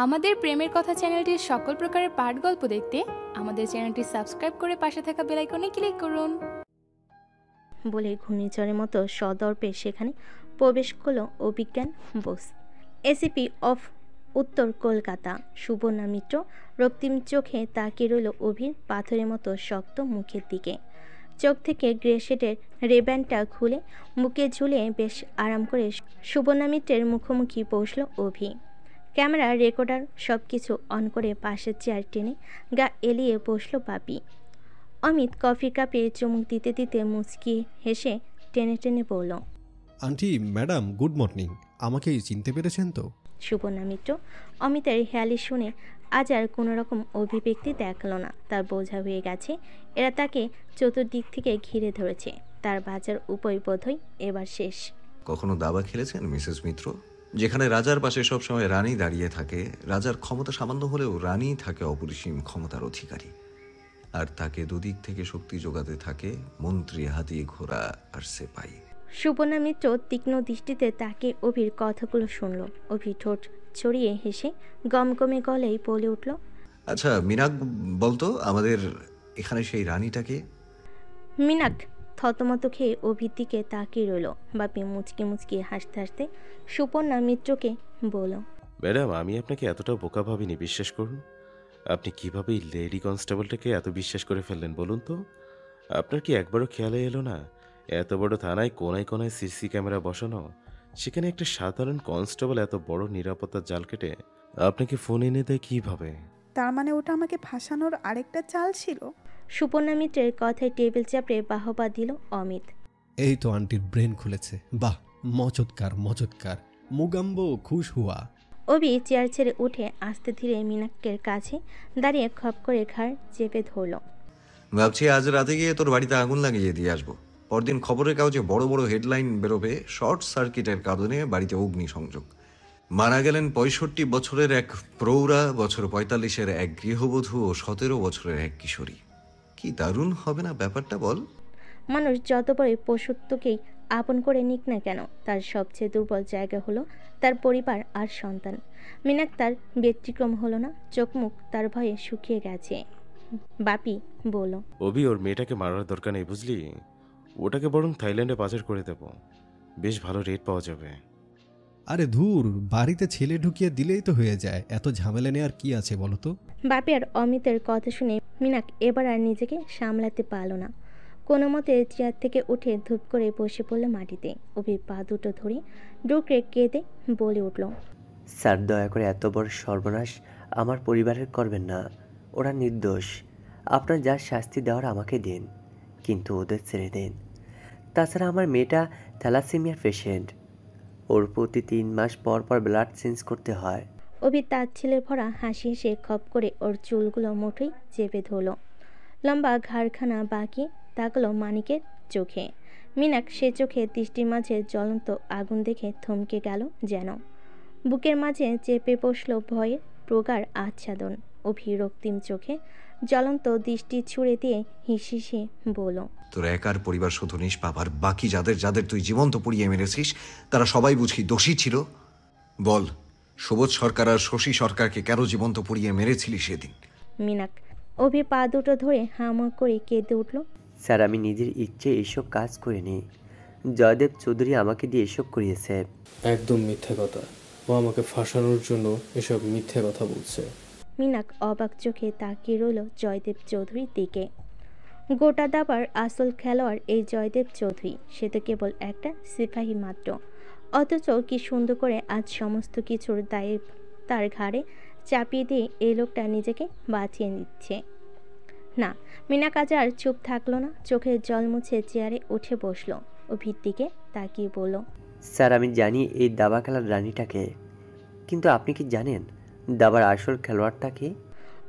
আমাদের প্রেমের কথা চ্যানেলটির সকল প্রকারের পাঠ গল্প দেখতে আমাদের চ্যানেলটি সাবস্ক্রাইব করে পাশে থাকা বেল আইকনে ক্লিক করুন। বলে ঘূর্ণিঝড়ের মতো সদর্পে সেখানে প্রবেশ করল অভিজ্ঞান বোস, এসিপি অফ উত্তর কলকাতা। সুবর্ণা মিত্র রক্তিম চোখে তাকিয়ে রইল অভির পাথরের মতো শক্ত মুখের দিকে। চোখ থেকে গ্রে শেডের রেব্যান্ডটা খুলে বুকে ঝুলিয়ে বেশ আরাম করে সুবর্ণা মিত্রের মুখোমুখি বসল অভি। ক্যামেরা রেকর্ডার সব কিছু অন করে পাশের চেয়ার টেনে গা এলিয়ে বসল বাপি। অমিত কফি কাপে চুমুক দিতে দিতে মুচকি হেসে টেনে টেনে বলল, আন্টি ম্যাডাম গুড মর্নিং। আমাকে চিনতে পেরেছেন তো? সুবর্ণা মিত্র অমিতের হেয়ালি শুনে আজ আর কোনো রকম অভিব্যক্তি দেখালো না। তার বোঝা হয়ে গেছে এরা তাকে চতুর্দিক থেকে ঘিরে ধরেছে। তার বাজার উপায় বোধহয় এবার শেষ। কখনো দাবা খেলেছেন মিসেস মিত্র? যেখানে রাজার পাশে সবসময় রানী দাঁড়িয়ে থাকে, রাজার ক্ষমতা সামান্য হলেও রানী থাকে অপরিসীম ক্ষমতার অধিকারী, আর তাকে দুদিক থেকে শক্তি যোগাতে থাকে মন্ত্রী, হাতি, ঘোড়া আর সেপাই। সুবর্ণা মিত্র তীক্ষ্ণ দৃষ্টিতে তাকে অভির কথাগুলো শুনল। অভি ঠোঁট ছড়িয়ে হেসে গমগমে গলেই বলে উঠল, আচ্ছা মিনাক, বলতো আমাদের এখানে সেই রানীটাকে? মিনাক থতমত খেয়ে অভির দিকে তাকিয়ে রইল। বাপি মুচকি মুচকি হাসতে হাসতে সুবর্ণা মিত্রকে বলল, ম্যাডাম, আমি আপনাকে এতটা বোকা ভাবিনি, বিশ্বাস করুন। আপনি কিভাবে এই লেডি কনস্টেবলটাকে এত বিশ্বাস করে ফেললেন বলুন তো? আপনার কি একবারও খেয়ালে এলো না এত বড় থানায় কোনায় কোনায় সিসি ক্যামেরা বসানো, সেখানে একটা সাধারণ কনস্টেবল এত বড় নিরাপত্তার জাল কেটে আপনাকে ফোন এনে দেয় কিভাবে? তার মানে ওটা আমাকে ফাঁসানোর আরেকটা চাল ছিল? সুবর্ণা মিত্রের কথায় টেবিল চাপড়ে বাহবা দিল অমিত। এই তো আন্টির ব্রেন খুলেছে, বাহ মচৎকার মচৎকার, মুগাম্বো খুশ হুয়া। অভি চেয়ার ছেড়ে উঠে আস্তে ধীরে মিনাকের কাছে দাঁড়িয়ে খপ করে ঘাড় চেপে ধরল। ভাবছি আজ রাতে গিয়ে তোর বাড়িতে আগুন লাগিয়ে দিয়ে আসবো। পরদিন খবরের কাগজে বড় বড় হেডলাইন বেরোবে, শর্ট সার্কিটের কারণে বাড়িতে অগ্নি সংযোগ। মারা গেলেন ৬৫ বছরের এক প্রৌঢ়া, বছর ৪৫-এর এক গৃহবধূ ও ১৭ বছরের এক কিশোরী। কি দারুণ হবে না ব্যাপারটা, বল? মানুষ যত বড় পশুত্বকেই আপন করে নিক না কেন, তার সবচেয়ে দুর্বল জায়গা হলো তার পরিবার আর সন্তান। মিনাক তার ব্যতিক্রম হলো না। চোখ মুখ তার ভয়ে শুকিয়ে গেছে। বাপি বলল, অভি, ওর মেয়েটাকে মারার দরকার নেই বুঝলি, ওটাকে বরং থাইল্যান্ডে পাচার করে দেব, বেশ ভালো রেট পাওয়া যাবে। আরে ধুর, বাড়িতে ছেলে ঢুকিয়ে দিলেই তো হয়ে যায়, এত ঝামেলা নেই আর কি আছে বলো তো? বাপি আর অমিতের কথা শুনে মিনাক এবার আর নিজেকে সামলাতে পারল না। কোনো মতে চেয়ার থেকে উঠে ধূপ করে বসে পড়ল মাটিতে। অভির পা দুটো ধরে ডুকরে কেঁদে বলে উঠল, স্যার, দয়া করে এত বড় সর্বনাশ আমার পরিবারের করবেন না। ওরা নির্দোষ। আপনার যা শাস্তি দেওয়ার আমাকে দিন, কিন্তু ওদের ছেড়ে দিন। তাছাড়া আমার মেয়েটা থ্যালাসেমিয়ার পেশেন্ট, ওর প্রতি ৩ মাস পর পর ব্লাড চেঞ্জ করতে হয়। অভি তার ছেলের ভরা হাসি হেসে খপ করে ওর চুলগুলো মুঠোই চেপে ধরল। লম্বা ঘাড়খানা বাঁকিয়ে তাকালো মানিকের চোখে। মিনাক সে চোখে দৃষ্টির মাঝে জ্বলন্ত আগুন দেখে থমকে গেল যেন। বুকের মাঝে চেপে বসল ভয়ের প্রগাঢ় আচ্ছাদন। অভি রক্তিম চোখে জ্বলন্ত দৃষ্টি ছুড়ে দিয়ে হিসিসে বলল, তোর একার পরিবার শুধু নিষ্পাপ, আর বাকি যাদের যাদের তুই জীবন্ত পুড়িয়ে মেরেছিস তারা সবাই বুঝি দোষী ছিল? বল, সুবোধ সরকার আর শশী সরকারকে কেন জীবন্ত পুড়িয়ে মেরেছিলি সেদিন? মিনাক অভি পা দুটো ধরে হামা করে কেঁদে উঠল। স্যার, আমি নিজের ইচ্ছে এসব কাজ করিনি। জয়দেব চৌধুরী আমাকে দিয়ে এসব করিয়েছে। একদম মিথ্যে কথা। ও আমাকে ফাঁসানোর জন্য এসব মিথ্যে কথা বলছে। মিনাক অবাক চোখে তাকিয়ে রইল জয়দেব চৌধুরীর দিকে। গোটা দাবার আসল খেলোয়াড় এই জয়দেব চৌধুরী, সে তো কেবল একটা সিপাহী মাত্র। অথচ কি সুন্দর করে আজ সমস্ত কিছুর দায়ে তার ঘাড়ে চাপিয়ে দিয়ে এই লোকটা নিজেকে বাঁচিয়ে নিচ্ছে। না, মিনাক আজ আর চুপ থাকলো না। চোখের জল মুছে চেয়ারে উঠে বসলো। অভির দিকে তাকিয়ে বলল, স্যার, আমি জানি এই দাবা খেলার রানীটাকে, কিন্তু আপনি কি জানেন দাবার আসল খেলোয়াড়টাকে?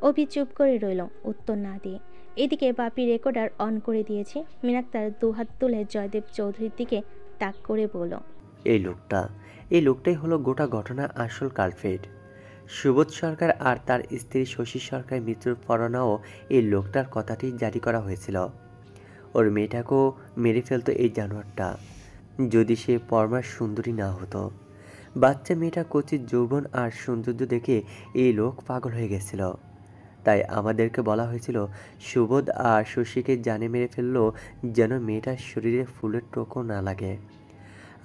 অভি চুপ করে রইল, উত্তর না দিয়ে। এদিকে বাপি রেকর্ডার অন করে দিয়েছে। মিনাক তার দুহাত তুলে জয়দেব চৌধুরীর দিকে তাক করে বলল, এই লোকটাই হলো গোটা ঘটনার আসল কালপ্রিট। সুবোধ সরকার আর তার স্ত্রী শশী সরকার মৃত্যুর পরনাও এই লোকটার কথাটি জারি করা হয়েছিল। ওর মেয়েটাকেও মেরে ফেলতো এই জানোয়ারটা, যদি সে পরমার সুন্দরী না হতো। বাচ্চা মেয়েটা কচির যৌবন আর সৌন্দর্য দেখে এই লোক পাগল হয়ে গেছিল। তাই আমাদেরকে বলা হয়েছিল সুবোধ আর শশীকে জানে মেরে ফেললো যেন মেয়েটার শরীরে ফুলের টোকও না লাগে।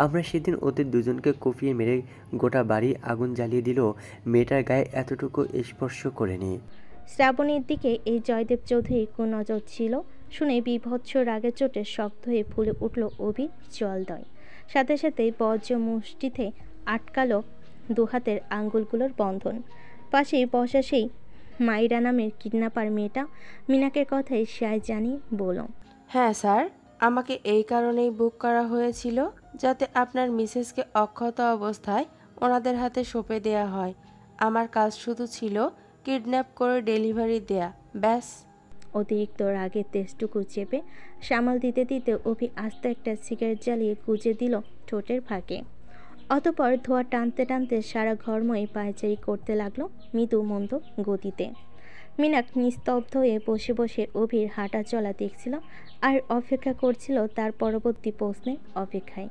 আমরা সেদিন ওদের দুজনকে কুপিয়ে মেরে গোটা বাড়ি আগুন জ্বালিয়ে দিল, মেয়েটার গায়ে এতটুকু স্পর্শ করেনি। শ্রাবণীর দিকে এই জয়দেব চৌধুরীর কুনজর ছিল শুনে বিভৎস রাগের চোটে শক্ত হয়ে ফুলে উঠল অভির জলদয়। সাথে সাথেই বজ্র মুষ্টিতে আটকালো দুহাতের আঙ্গুলগুলোর বন্ধন। পাশেই বসা সেই মাইরা নামের কিডন্যাপার মেয়েটা মিনাকের কথায় সায় জানি বলল, হ্যাঁ স্যার, আমাকে এই কারণেই বুক করা হয়েছিল যাতে আপনার মিসেসকে অক্ষত অবস্থায় ওনাদের হাতে সঁপে দেয়া হয়। আমার কাজ শুধু ছিল কিডন্যাপ করে ডেলিভারি দেয়া, ব্যাস। অতিরিক্ত রাগের তেজটুকু চেপে সামাল দিতে দিতে অভি আস্ত একটা সিগারেট জ্বালিয়ে গুজে দিল ঠোঁটের ফাঁকে। অতপর ধোঁয়া টানতে টানতে সারা ঘরময় পায়চারি করতে লাগলো মৃদু মন্দ গতিতে। মিনাক নিস্তব্ধ হয়ে বসে বসে অভির হাঁটা চলা দেখছিল আর অপেক্ষা করছিল তার পরবর্তী প্রশ্নের অপেক্ষায়।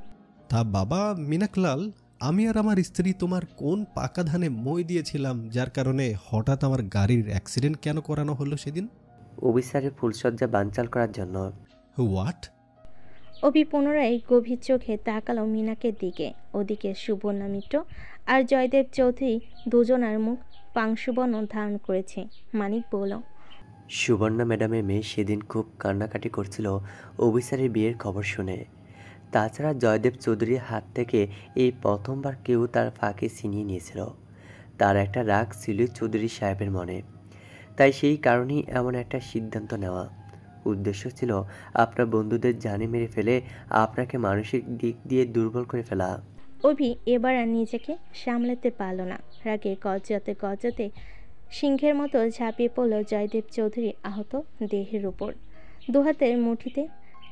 তা বাবা মিনাকলাল, আমি আর আমার স্ত্রী তোমার কোন পাকা ধানে মই দিয়েছিলাম যার কারণে হঠাৎ আমার গাড়ির অ্যাক্সিডেন্ট কেন করানো হলো সেদিন? অফিসারের ফুলসজ্জা বানচাল করার জন্য। হোয়াট? অভি পুনরায় গভীর চোখে তাকালো মিনাকের দিকে। ওদিকে সুবর্ণা মিত্র আর জয়দেব চৌধুরী দুজনার মুখ পাংশুবর্ণ ধারণ করেছে। মানিক বলল, সুবর্ণা ম্যাডামের মেয়ে সেদিন খুব কান্নাকাটি করছিল অফিসারের বিয়ের খবর শুনে। তাছাড়া জয়দেব চৌধুরীর হাত থেকে এই প্রথমবার কেউ তার ফাঁকে ছিনিয়ে নিয়েছিল। তার একটা রাগ ছিল চৌধুরী সাহেবের মনে, তাই সেই কারণেই এমন একটা সিদ্ধান্ত নেওয়া। উদ্দেশ্য ছিল আপনার বন্ধুদের জানে মেরে ফেলে আপনাকে মানসিক দিক দিয়ে দুর্বল করে ফেলা। অভি এবার আর নিজেকে সামলাতে পারল না। রাগে গজ্জাতে গজ্জাতে সিংহের মতো ঝাঁপিয়ে পড়ল জয়দেব চৌধুরী আহত দেহের উপর। দুহাতের মুঠিতে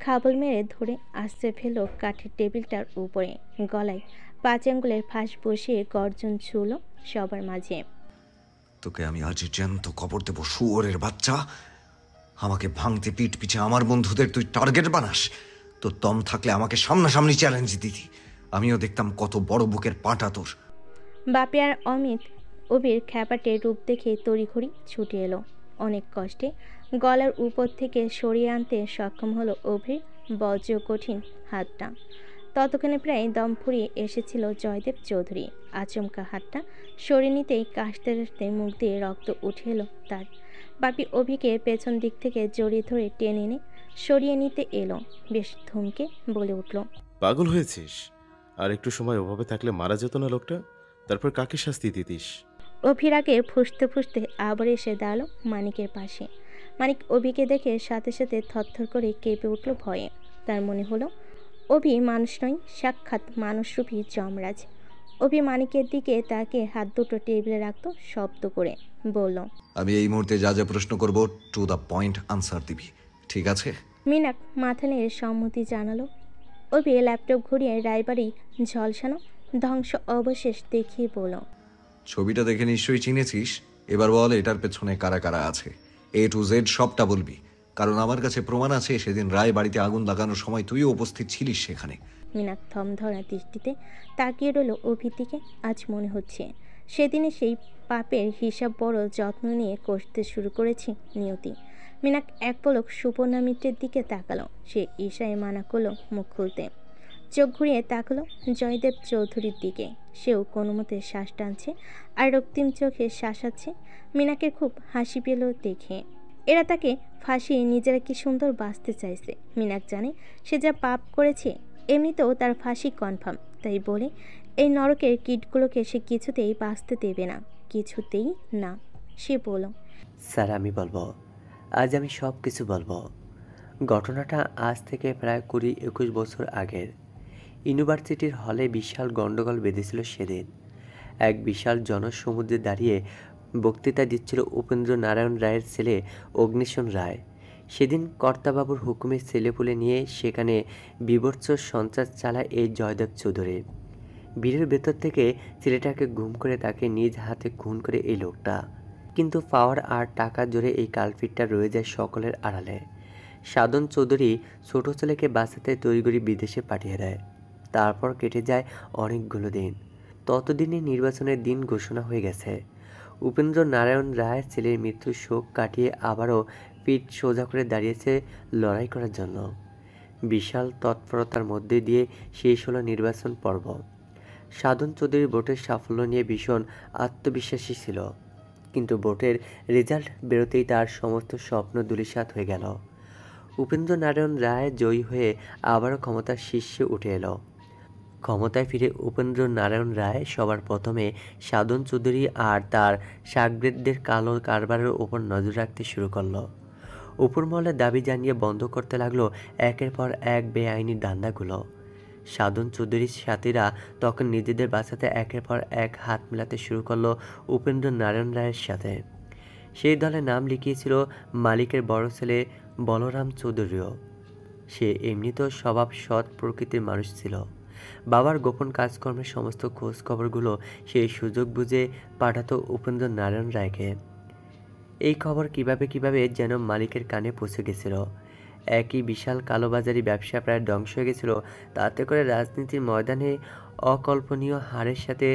খাবল মেরে ধরে আশ্রে ফেলল কাঠের টেবিলটার উপরে। গলায় 5 আঙ্গুলের ফাঁস বসিয়ে গর্জন ছুঁল সবার মাঝে, তোকে আমি আজ জ্যান্ত কবর দেবো শুয়োরের বাচ্চা। আমাকে ভাঙতে পিঠ পিছে আমার বন্ধুদের তুই টার্গেট বানাস? তোর দম থাকলে আমাকে সামনাসামনি চ্যালেঞ্জ দিতি, আমিও দেখতাম কত বড় বুকের পাটা তোর। বাপি আর অমিত অভির খ্যাপাটে রূপ দেখে তড়িঘড়ি ছুটে এলো। অনেক কষ্টে গলার উপর থেকে সরিয়ে আনতে সক্ষম হলো অভির বজ্র কঠিন হাতটা। ততক্ষণে প্রায় দম ফুরিয়ে এসেছিল জয়দেব চৌধুরী। আচমকা হাতটা সরিয়ে নিতেই কাশতে কাশতে মুখ দিয়ে রক্ত উঠে এলো তার। বাপি অভিকে পেছন দিক থেকে জড়িয়ে ধরে টেনে এনে সরিয়ে নিতে এলো। বেশ ধমকে বলে উঠল, পাগল হয়েছিস? আর একটু সময় ওভাবে থাকলে মারা যেত না লোকটা? তারপর কাকে শাস্তি দিতিস? অভির আগে ফুঁসতে ফুঁসতে আবার এসে দাঁড়ালো মানিকের পাশে। মানিক অভিকে দেখে সাথে সাথে থরথর করে কেঁপে উঠল ভয়ে। তার মনে হলো অভি মানুষ নয়, সাক্ষাৎ মানুষরূপী যমরাজ। অভি মানিকের দিকে তাকে হাত দুটো টেবিলে রাখতো শব্দ করে বলল, আমি এই মুহূর্তে যা যা প্রশ্ন করব টু দ্য পয়েন্ট আনসার দিবি, ঠিক আছে? মিনাক মাথা নেড়ে সম্মতি জানালো। অভি ল্যাপটপ ঘুরিয়ে রায়বাড়ি ঝলসানো ধ্বংস অবশেষ দেখিয়ে বলল, ছবিটা দেখে নিশ্চয়ই চিনেছিস। এবার বল এটার পেছনে কারা কারা আছে। A to Z সবটা বলবি, কারণ আমার কাছে প্রমাণ আছে সেদিন রায় বাড়িতে আগুন লাগানোর সময় তুইও উপস্থিত ছিলিস সেখানে। মিনাক থমধরা দৃষ্টিতে তাকিয়ে রইল অভির দিকে। আজ মনে হচ্ছে সেদিনে সেই পাপের হিসাব বড় যত্ন নিয়ে কষতে শুরু করেছি নিয়তি। মিনাক এক পলক সুবর্ণা মিত্রের দিকে তাকালো। সে ঈশায় মানা করলো মুখ খুলতে। চোখ ঘুরিয়ে তাকালো জয়দেব চৌধুরীর দিকে। সেও কোনো মতে শ্বাস টানছে আর রক্তিম চোখে শাসাচ্ছে। মিনাকে খুব হাসি পেল দেখে। এরা তাকে ফাঁসিয়ে নিজেরা কি সুন্দর বাঁচতে চাইছে। মিনাক জানে সে যা পাপ করেছে এমনিতেও তার ফাঁসি কনফার্ম। তাই বলে এই নরকের কীটগুলোকে সে কিছুতেই বাঁচতে দেবে না, কিছুতেই না। সে বলল, স্যার আমি বলবো, আজ আমি সব কিছু বলবো। ঘটনাটা আজ থেকে প্রায় 20-21 বছর আগের। ইউনিভার্সিটির হলে বিশাল গণ্ডগোল বেঁধেছিল সেদিন। এক বিশাল জনসমুদ্রে দাঁড়িয়ে বক্তৃতা দিচ্ছিল উপেন্দ্র নারায়ণ রায়ের ছেলে অগ্নিশন রায়। সেদিন কর্তাবাবুর হুকুমে ছেলেপুলে নিয়ে সেখানে বিভৎস সন্ত্রাস চালায় এই জয়দেব চৌধুরী। বীরের ভেতর থেকে ছেলেটাকে গুম করে তাকে নিজ হাতে খুন করে এই লোকটা। কিন্তু পাওয়ার আর টাকার জোরে এই কালপিটটা রয়ে যায় সকলের আড়ালে। সাধন চৌধুরী ছোট ছেলেকে বাঁচাতে তড়িঘড়ি বিদেশে পাঠিয়ে দেয়। তারপর কেটে যায় অনেকগুলো দিন। ততদিনে নির্বাচনের দিন ঘোষণা হয়ে গেছে। উপেন্দ্র নারায়ণ রায়ের ছেলের মৃত্যুর শোক কাটিয়ে আবারও পিঠ সোজা করে দাঁড়িয়েছে লড়াই করার জন্য। বিশাল তৎপরতার মধ্যে দিয়ে শেষ হলো নির্বাচন পর্ব। সাধন চৌধুরীর ভোটের সাফল্য নিয়ে ভীষণ আত্মবিশ্বাসী ছিল, কিন্তু ভোটের রেজাল্ট বেরোতেই তার সমস্ত স্বপ্ন ধূলিসাৎ হয়ে গেল। উপেন্দ্র নারায়ণ রায় জয়ী হয়ে আবারও ক্ষমতার শীর্ষে উঠে এলো। ক্ষমতায় ফিরে উপেন্দ্র নারায়ণ রায় সবার প্রথমে সাধন চৌধুরী আর তার সাগরেদদের কালো কারবারের ওপর নজর রাখতে শুরু করলো। উপরমহলে দাবি জানিয়ে বন্ধ করতে লাগলো একের পর এক বেআইনি দান্দাগুলো। সাধন চৌধুরীর সাথীরা তখন নিজেদের বাঁচাতে একের পর এক হাত মেলাতে শুরু করলো উপেন্দ্র নারায়ণ রায়ের সাথে। সেই দলে নাম লিখিয়েছিল মালিকের বড় ছেলে বলরাম চৌধুরীও। সে এমনিতেও স্বভাব সৎ প্রকৃতির মানুষ ছিল। বাবার গোপন কাজকর্মের সমস্ত খোঁজ খবরগুলো সেই সুযোগ বুঝে পাঠাতো উপেন্দ্র নারায়ণ রায়কে। এই খবর কিভাবে যেন মালিকের কানে পৌঁছে গেছিল। একই বিশাল কালোবাজারি ব্যবসা প্রায় ধ্বংস হয়ে গেছিল। তাতে করে রাজনীতির ময়দানে অকল্পনীয় হারের সাথে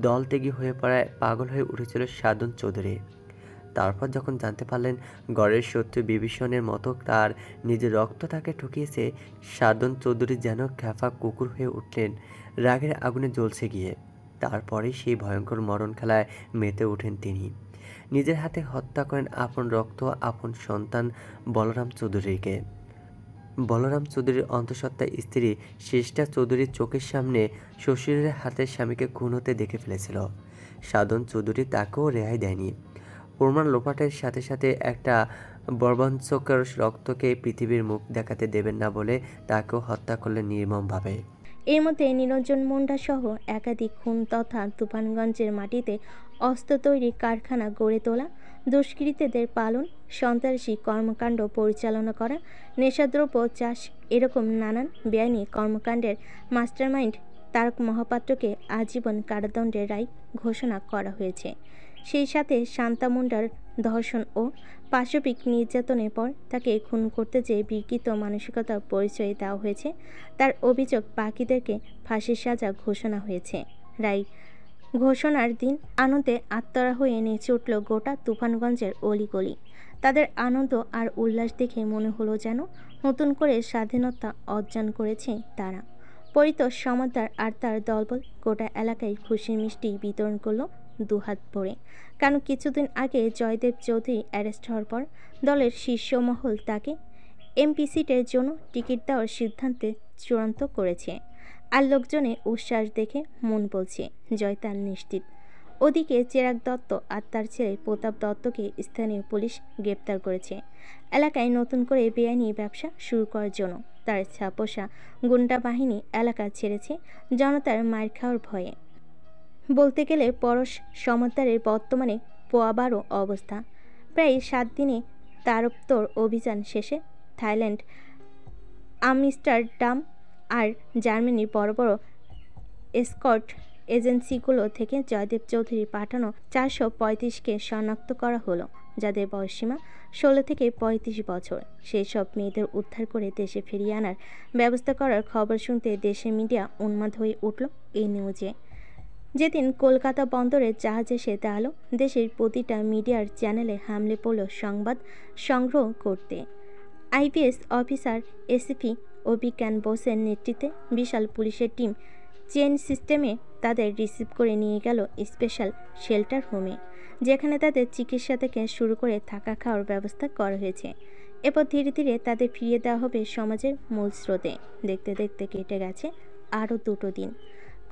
দলত্যাগী হয়ে পড়ায় পাগল হয়ে উঠেছিল সাধন চৌধুরী। তারপর যখন জানতে পারলেন গড়ের শত্রু বিভীষণের মতো তার নিজের রক্ত তাকে ঠকিয়েছে, সাধন চৌধুরী যেন খ্যাফা কুকুর হয়ে উঠলেন, রাগের আগুনে জ্বলছে গিয়ে। তারপরেই সেই ভয়ঙ্কর মরণ খেলায় মেতে ওঠেন তিনি। নিজের হাতে হত্যা করেন আপন রক্ত আপন সন্তান বলরাম চৌধুরীকে। বলরাম চৌধুরীর অন্তঃসত্ত্বা স্ত্রী শ্রেষ্ঠা চৌধুরীর চোখের সামনে শ্বশুরের হাতে স্বামীকে খুন হতে দেখে ফেলেছিল। সাধন চৌধুরী তাকেও রেহাই দেয়নি। প্রমাণ লোপাটের সাথে সাথে একটা বর্বঞ্চকর রক্তকে পৃথিবীর মুখ দেখাতে দেবেন না বলে তাকেও হত্যা করলেন নির্মমভাবে। এর মধ্যে নিরঞ্জন মুন্ডা সহ একাধিক খুন তথা তুফানগঞ্জের মাটিতে অস্ত্র তৈরি কারখানা গড়ে তোলা, দুষ্কৃতীদের পালন, সন্ত্রাসী কর্মকাণ্ড পরিচালনা করা, নেশাদ্রব্য চাষ, এরকম নানান বেআইনি কর্মকাণ্ডের মাস্টারমাইন্ড তারক মহাপাত্রকে আজীবন কারাদণ্ডের রায় ঘোষণা করা হয়েছে। সেই সাথে শান্তা মুন্ডার ধর্ষণ ও পাশবিক নির্যাতনের পর তাকে খুন করতে যেয়ে বিকৃত মানসিকতার পরিচয় দেওয়া হয়েছে। তার অভিযোগ বাকিদেরকে ফাঁসির সাজা ঘোষণা হয়েছে। রায় ঘোষণার দিন আনন্দে আত্মরা হয়ে নেচে উঠল গোটা তুফানগঞ্জের অলিগলি। তাদের আনন্দ আর উল্লাস দেখে মনে হলো যেন নতুন করে স্বাধীনতা অর্জন করেছে তারা। পরিতোষ সমাদদার আর তার দলবল গোটা এলাকায় খুশি মিষ্টি বিতরণ করলো দুহাত ভরে। কারণ কিছুদিন আগে জয়দেব চৌধুরী অ্যারেস্ট হওয়ার পর দলের শীর্ষ মহল তাকে এমপি সিটের জন্য টিকিট দেওয়ার সিদ্ধান্তে চূড়ান্ত করেছে। আর লোকজনে উচ্ছ্বাস দেখে মন বলছে জয়তাল নিশ্চিত। ওদিকে চেরাগ দত্ত আর তার ছেলে প্রতাপ দত্তকে স্থানীয় পুলিশ গ্রেপ্তার করেছে এলাকায় নতুন করে বেআইনি ব্যবসা শুরু করার জন্য। তার ছাপোষা গুন্ডা বাহিনী এলাকা ছেড়েছে জনতার মার খাওয়ার ভয়ে। বলতে গেলে পরশ সমাদদারের বর্তমানে পোয়াবারও অবস্থা। প্রায় 7 দিনে তারপতর অভিযান শেষে থাইল্যান্ড, আমস্টারডাম আর জার্মানির বড় বড় এসকর্ট এজেন্সিগুলো থেকে জয়দেব চৌধুরী পাঠানো 435কে শনাক্ত করা হলো, যাদের বয়সসীমা 16 থেকে 35 বছর। সেই সব মেয়েদের উদ্ধার করে দেশে ফিরিয়ে আনার ব্যবস্থা করার খবর শুনতে দেশের মিডিয়া উন্মাদ হয়ে উঠল এই নিউজে। যেদিন কলকাতা বন্দরে জাহাজ এসে দাঁড়ালো, দেশের প্রতিটা মিডিয়ার চ্যানেলে হামলে পড়ল সংবাদ সংগ্রহ করতে। আইপিএস অফিসার এসিপি অভিজ্ঞান বোসের নেতৃত্বে বিশাল পুলিশের টিম চেইন সিস্টেমে তাদের রিসিভ করে নিয়ে গেল স্পেশাল শেল্টার হোমে, যেখানে তাদের চিকিৎসা থেকে শুরু করে থাকা খাওয়ার ব্যবস্থা করা হয়েছে। এরপর ধীরে ধীরে তাদের ফিরিয়ে দেওয়া হবে সমাজের মূল স্রোতে। দেখতে দেখতে কেটে গেছে আরও 2 দিন।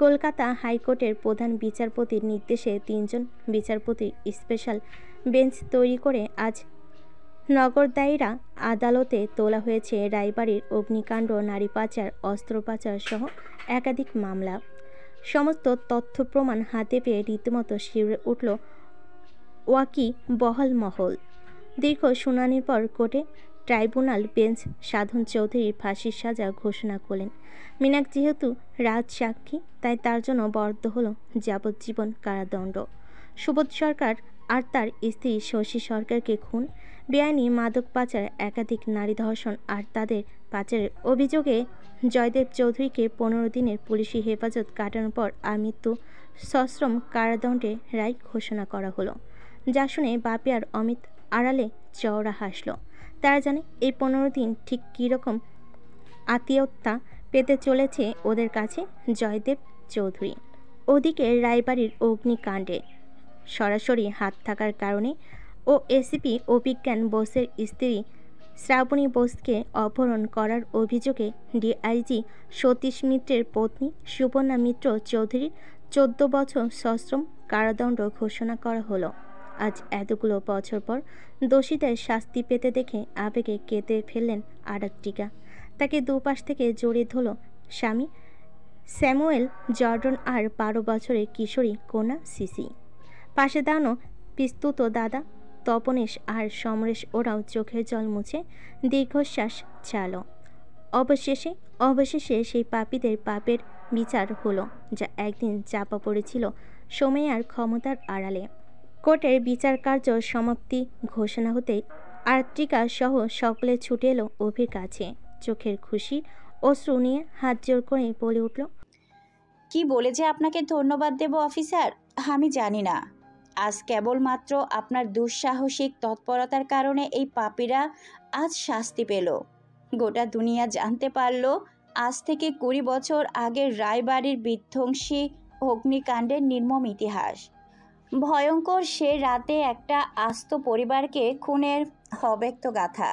কলকাতা হাইকোর্টের প্রধান বিচারপতির নির্দেশে 3 জন বিচারপতির স্পেশাল বেঞ্চ তৈরি করে আজ নগর দায়রা আদালতে তোলা হয়েছে রায়বাড়ির অগ্নিকাণ্ড, নারী পাচার, অস্ত্র পাচার সহ একাধিক মামলা। সমস্ত তথ্য প্রমাণ হাতে পেয়ে রীতিমতো শিউরে উঠল ওয়াকি বহল মহল। দীর্ঘ শুনানির পর কোর্টে ট্রাইব্যুনাল বেঞ্চ সাধন চৌধুরীর ফাঁসির সাজা ঘোষণা করলেন। মিনাক যেহেতু রাজ সাক্ষী, তাই তার জন্য বরাদ্দ হলো যাবজ্জীবন কারাদণ্ড। সুবোধ সরকার আর তার স্ত্রী শশী সরকারকে খুন, বেআইনি মাদক পাচার, একাধিক নারী ধর্ষণ আর তাদের পাচারের অভিযোগে জয়দেব চৌধুরীকে 15 দিনের পুলিশি হেফাজত কাটানোর পর আমৃত্যু সশ্রম কারাদণ্ডে রায় ঘোষণা করা হলো, যা শুনে বাপি আর অমিত আড়ালে চওড়া হাসল। তারা জানে এই 15 দিন ঠিক কীরকম আত্মীয়তা পেতে চলেছে ওদের কাছে জয়দেব চৌধুরী। ওদিকে রায়বাড়ির অগ্নিকাণ্ডে সরাসরি হাত থাকার কারণে ও এসিপি অভিজ্ঞান বোসের স্ত্রী শ্রাবণী বোসকে অপহরণ করার অভিযোগে ডিআইজি সতীশ মিত্রের পত্নী সুবর্ণা মিত্র চৌধুরীর 14 বছর সশ্রম কারাদণ্ড ঘোষণা করা হলো। আজ এতগুলো বছর পর দোষীদের শাস্তি পেতে দেখে আবেগে কেঁদে ফেললেন আরাত্রিকা। তাকে দুপাশ থেকে জড়িয়ে ধরল স্বামী স্যামুয়েল জর্ডন আর 12 বছরের কিশোরী কন্যা সিসি। পাশে দাঁড়ানো পিস্তুত দাদা তপনেশ আর সমরেশ, ওরাও চোখের জল মুছে দীর্ঘশ্বাস ছাড়ল। অবশেষে সেই পাপীদের পাপের বিচার হলো, যা একদিন চাপা পড়েছিল সময়ার ক্ষমতার আড়ালে। কোর্টের বিচার কার্য সমাপ্তি ঘোষণা হতেই আর্টিকা সহ সকলে ছুটে এলো অভির কাছে। চোখের খুশি অশ্রু নিয়ে হাত জোর করে বলে উঠল, কি বলে যে আপনাকে ধন্যবাদ দেব অফিসার, আমি জানি না। আজ কেবলমাত্র আপনার দুঃসাহসিক তৎপরতার কারণে এই পাপীরা আজ শাস্তি পেল। গোটা দুনিয়া জানতে পারল আজ থেকে 20 বছর আগের রায়বাড়ির বিধ্বংসী অগ্নিকাণ্ডের নির্মম ইতিহাস। ভয়ঙ্কর সে রাতে একটা আস্ত পরিবারকে খুনের অব্যক্ত গাথা।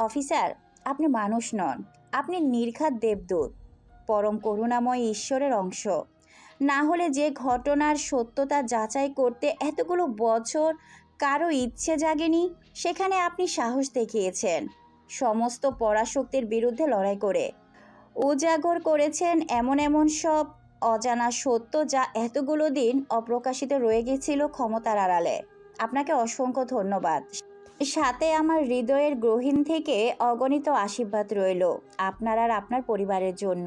অফিসার, আপনি মানুষ নন, আপনি নির্ঘাত দেবদূত, পরম করুণাময় ঈশ্বরের অংশ। না হলে যে ঘটনার সত্যতা যাচাই করতে এতগুলো বছর কারো ইচ্ছে জাগেনি, সেখানে আপনি সাহস দেখিয়েছেন। সমস্ত পরাশক্তির বিরুদ্ধে লড়াই করে উজাগর করেছেন এমন সব অজানা সত্য যা এতগুলো দিন অপ্রকাশিত রয়ে গেছিল ক্ষমতার আড়ালে। আপনাকে অসংখ্য ধন্যবাদ। সাথে আমার হৃদয়ের গহীন থেকে অগণিত আশীর্বাদ রইল আপনার আর আপনার পরিবারের জন্য।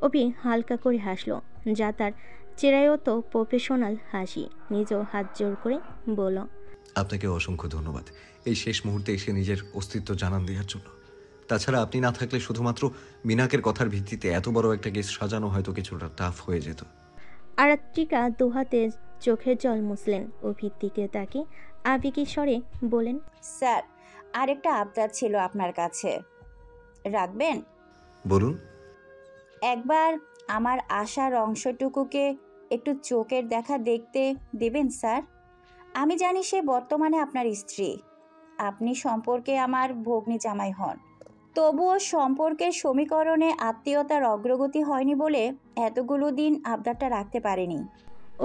অভি হালকা করে হাসল, যা তার চিরায়ত প্রফেশনাল হাসি। নিজেও হাত জোর করে বলল, আপনাকে অসংখ্য ধন্যবাদ এই শেষ মুহূর্তে এসে নিজের অস্তিত্ব জানান দেওয়ার জন্য। তাছাড়া আপনি না থাকলে শুধুমাত্র মিনাকের কথার ভিত্তিতে এত বড় একটা কেস সাজানো হয়তো কিছুটা টাফ হয়ে যেত। আরাত্রিকা দুহাতে চোখের জল মুছলেন। অভির দিকে তাকে আবেগী স্বরে বলেন, স্যার, আরেকটা আবদার ছিল আপনার কাছে, রাখবেন? বলুন। একবার আমার আশার অংশটুকুকে একটু চোখের দেখা দেখতে দেবেন স্যার? আমি জানি সে বর্তমানে আপনার স্ত্রী, আপনি সম্পর্কে আমার ভগ্নী জামাই হন, তবুও সম্পর্কের সমীকরণে আত্মীয়তার অগ্রগতি হয়নি বলে এতগুলো দিন আবদারটা রাখতে পারেনি।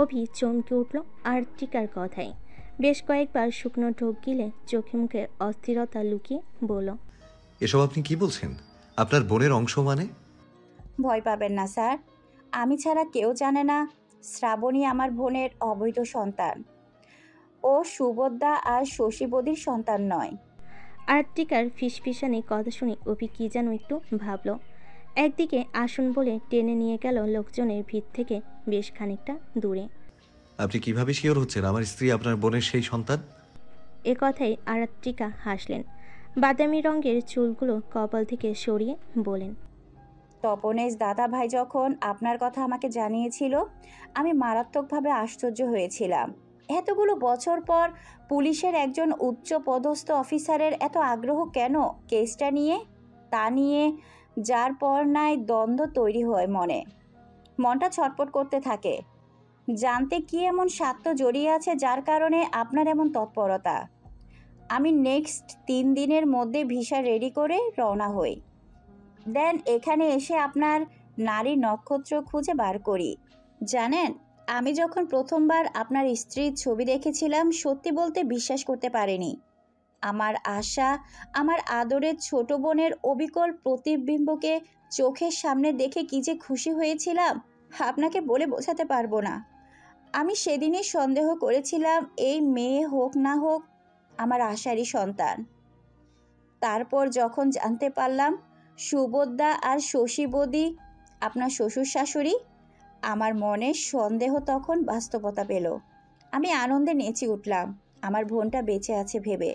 অভি চমকে উঠল আর্টিকার কথায়। বেশ কয়েকবার শুকনো ঢোক গিলে চোখে মুখে অস্থিরতা লুকিয়ে বলল, এসব আপনি কি বলছেন? আপনার বোনের অংশ মানে? ভয় পাবেন না স্যার, আমি ছাড়া কেউ জানে না শ্রাবণী আমার বোনের অবৈধ সন্তান। ও সুভদ্রা আর শশীবদীর সন্তান নয়। আর্টিকার ফিসফিসানি কথা শুনে অভি কি যেন একটু ভাবল। একদিকে আসন বলে টেনে নিয়ে গেল লোকজনের ভিড় থেকে বেশ খানিকটা দূরে। আপনি কিভাবে শিওর হচ্ছেন আমার স্ত্রী আপনার বোনের সেই সন্তান? এ কথায় আরাত্রিকা হাসলেন। বাদামি রঙের চুলগুলো কপাল থেকে সরিয়ে বলেন, তপনেশ দাদা ভাই যখন আপনার কথা আমাকে জানিয়েছিল, আমি মারাত্মকভাবে আশ্চর্য হয়েছিলাম। এতগুলো বছর পর পুলিশের একজন উচ্চ পদস্থ অফিসারের এত আগ্রহ কেন কেসটা নিয়ে, তা নিয়ে যার পর নাই দ্বন্দ্ব তৈরি হয় মনটা ছটপট করতে থাকে। জানতে কি এমন স্বার্থ জড়িয়ে আছে যার কারণে আপনার এমন তৎপরতা। আমি নেক্সট 3 দিনের মধ্যে ভিসা রেডি করে রওনা হই, দেন এখানে এসে আপনার নারী নক্ষত্র খুঁজে বার করি। জানেন, আমি যখন প্রথমবার আপনার স্ত্রীর ছবি দেখেছিলাম, সত্যি বলতে বিশ্বাস করতে পারিনি। আমার আশা, আমার আদরের ছোট বোনের অবিকল প্রতিবিম্বকে চোখের সামনে দেখে কি যে খুশি হয়েছিলাম আপনাকে বলে বোঝাতে পারবো না। আমি সেদিনই সন্দেহ করেছিলাম এই মেয়ে হোক না হোক আমার আশারই সন্তান। তারপর যখন জানতে পারলাম সুভদ্রা আর শশীবদী আপনার শ্বশুর শাশুড়ি, আমার মনে সন্দেহ তখন বাস্তবতা পেল। আমি আনন্দে নেচে উঠলাম আমার বোনটা বেঁচে আছে ভেবে,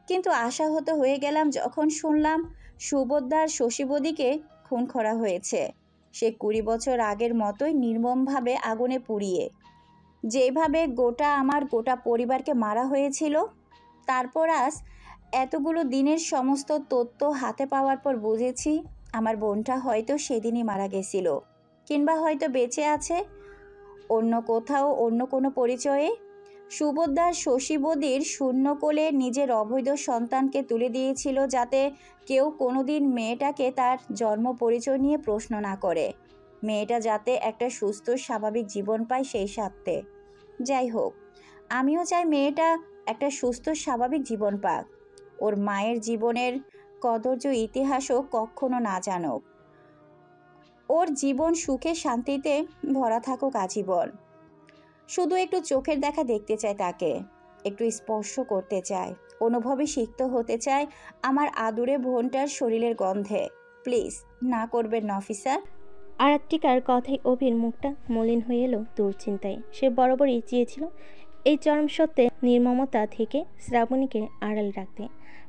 কিন্তু আশাহত হয়ে গেলাম যখন শুনলাম সুভদ্রা আর শশীবদীকে খুন করা হয়েছে। সে 20 বছর আগের মতোই নির্মমভাবে আগুনে পুড়িয়ে, যেভাবে আমার গোটা পরিবারকে মারা হয়েছিল। তারপর আজ এতগুলো দিনের সমস্ত তথ্য হাতে পাওয়ার পর বুঝেছি আমার বোনটা হয়তো সেদিনই মারা গেছিল, কিংবা হয়তো বেঁচে আছে অন্য কোথাও, অন্য কোনো পরিচয়ে। সুভদ্রার শশীবদীর শূন্য কোলে নিজের অবৈধ সন্তানকে তুলে দিয়েছিল, যাতে কেউ কোনোদিন মেয়েটাকে তার জন্ম পরিচয় নিয়ে প্রশ্ন না করে, মেয়েটা যাতে একটা সুস্থ স্বাভাবিক জীবন পায় সেই স্বার্থে। যাই হোক, আমিও চাই মেয়েটা একটা সুস্থ স্বাভাবিক জীবন পাক, ওর মায়ের জীবনের কদর্য ইতিহাসও কখনো না জানুক, ওর জীবন সুখে শান্তিতে ভরা থাকুক আজীবন। শুধু একটু চোখের দেখা দেখতে চাই তাকে, একটু স্পর্শ করতে চাই, অনুভবে সিক্ত হতে চাই আমার আদুরে বোনটার শরীরের গন্ধে। প্লিজ না করবেন না অফিসার। আরাত্রিকার কথায় অভির মুখটা মলিন হয়ে এলো দুশ্চিন্তায়। সে বরাবরই চেয়েছিল এই চরম সত্যে নির্মমতা থেকে শ্রাবণীকে আড়াল রাখতে।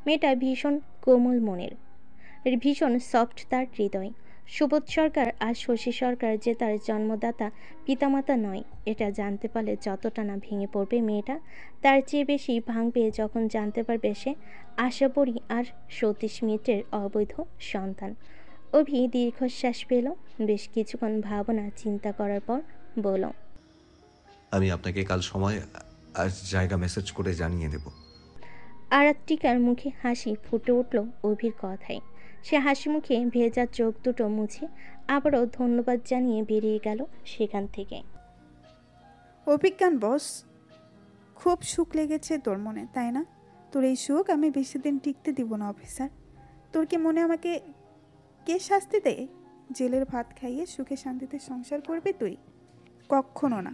মেয়েটা ভীষণ কোমল মনের, ভীষণ সফট তার হৃদয়। সুবোধ সরকার আর শশী সরকার যে তার জন্মদাতা পিতামাতা নয়, এটা জানতে পারলে যতটা না ভেঙে পড়বে মেয়েটা, তার চেয়ে বেশি ভাঙবে যখন জানতে পারবে সে আশাবরী আর সতীশ মিত্রের অবৈধ সন্তান। অভি দীর্ঘশ্বাস পেল। বেশ কিছুক্ষণ ভাবনা চিন্তা করার পর বলল, আমি আপনাকে কাল সময় আর জায়গা মেসেজ করে জানিয়ে দেব। আরাত্রিকার মুখে হাসি ফুটে উঠল অভির কথায়। সে হাসি মুখে ভেজা চোখ দুটো মুছে আবারও ধন্যবাদ জানিয়ে বেরিয়ে গেল সেখান থেকে। অভিজ্ঞান বস, খুব সুখ লেগেছে তোর মনে, তাই না? তোর এই সুখ আমি বেশি দিন টিকতে দিব না অফিসার। তোর কি মনে আমাকে কে শাস্তি দেয়? জেলের ভাত খাইয়ে সুখে শান্তিতে সংসার করবি তুই? কখনো না।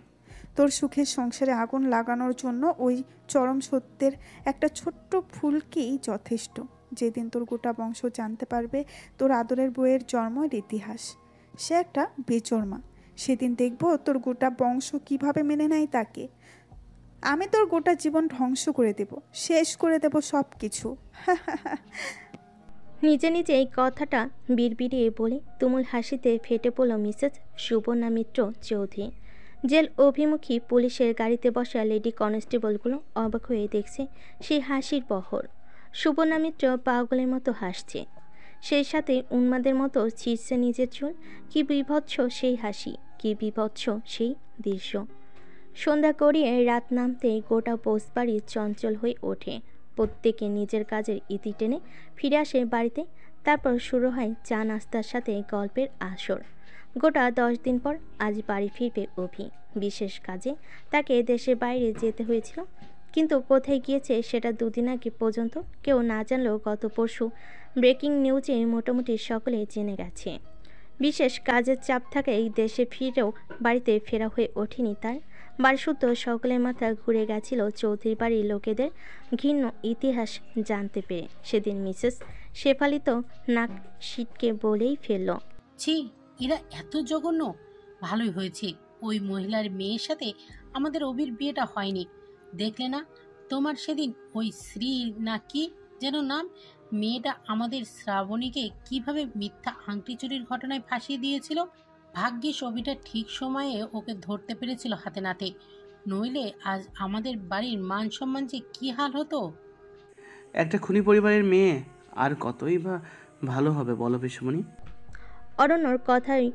তোর সুখের সংসারে আগুন লাগানোর জন্য ওই চরম সত্যের একটা ছোট্ট ফুলকেই যথেষ্ট। যেদিন তোর গোটা বংশ জানতে পারবে তোর আদরের বইয়ের জন্মের ইতিহাস, সে একটা বেচরমা, সেদিন দেখবো তোর গোটা বংশ কিভাবে মেনে নেয় তাকে। আমি তোর গোটা জীবন ধ্বংস করে দেব, শেষ করে দেব সব কিছু। নিজে নিজে এই কথাটা বিড়বিড়িয়ে বলে তুমুল হাসিতে ফেটে পড়ল মিসেস সুবর্ণা মিত্র চৌধুরী। জেল অভিমুখী পুলিশের গাড়িতে বসা লেডি কনস্টেবলগুলো অবাক হয়ে দেখছে সেই হাসির বহর। সুবর্ণা মিত্র পাগলের মতো হাসছে, সেই সাথে উন্মাদের মতো ছিঁড়ছে নিজের চুল। কি বিভৎস সেই হাসি, কি বিভৎস সেই দৃশ্য। সন্ধ্যা করিয়ে রাত নামতে গোটা পোষবাড়ি চঞ্চল হয়ে ওঠে। প্রত্যেকে নিজের কাজের ইতি টেনে ফিরে আসে বাড়িতে। তারপর শুরু হয় চা নাস্তার সাথে গল্পের আসর। গোটা 10 দিন পর আজ বাড়ি ফিরবে অভি। বিশেষ কাজে তাকে দেশের বাইরে যেতে হয়েছিল, কিন্তু কোথায় গিয়েছে সেটা 2 দিন আগে পর্যন্ত কেউ না জানলেও গত পরশু ব্রেকিং নিউজে মোটামুটি সকলে জেনে গেছে। বিশেষ কাজের চাপ থাকায় দেশে ফিরেও বাড়িতে ফেরা হয়ে ওঠেনি তার। বাড়িশুদ্ধ সকলের মাথা ঘুরে গেছিল চৌধুরী বাড়ির লোকেদের ঘৃণ্য ইতিহাস জানতে পেরে। সেদিন মিসেস শেফালি তো নাক সিটকে বলেই ফেলল, ছি, এরা এত জঘন্য। ভালোই হয়েছে ওই মহিলার মেয়ের সাথে আমাদের অভির বিয়েটা হয়নি। দেখলে না তোমার সেদিন ওই শ্রী না কি যেন নাম, মেয়েটা আমাদের শ্রাবণীকে কিভাবে মিথ্যা আংটি চুরির ঘটনায় ফাঁসিয়ে দিয়েছিল। ভাগ্যিস অভিটা ঠিক সময়ে ওকে ধরতে পেরেছিল হাতে নাতে, নইলে আজ আমাদের বাড়ির মান সম্মান যে কী হাল হতো। একটা খুনি পরিবারের মেয়ে আর কতই বা ভালো হবে বলো পিসমণি। অরণ্যর কথায়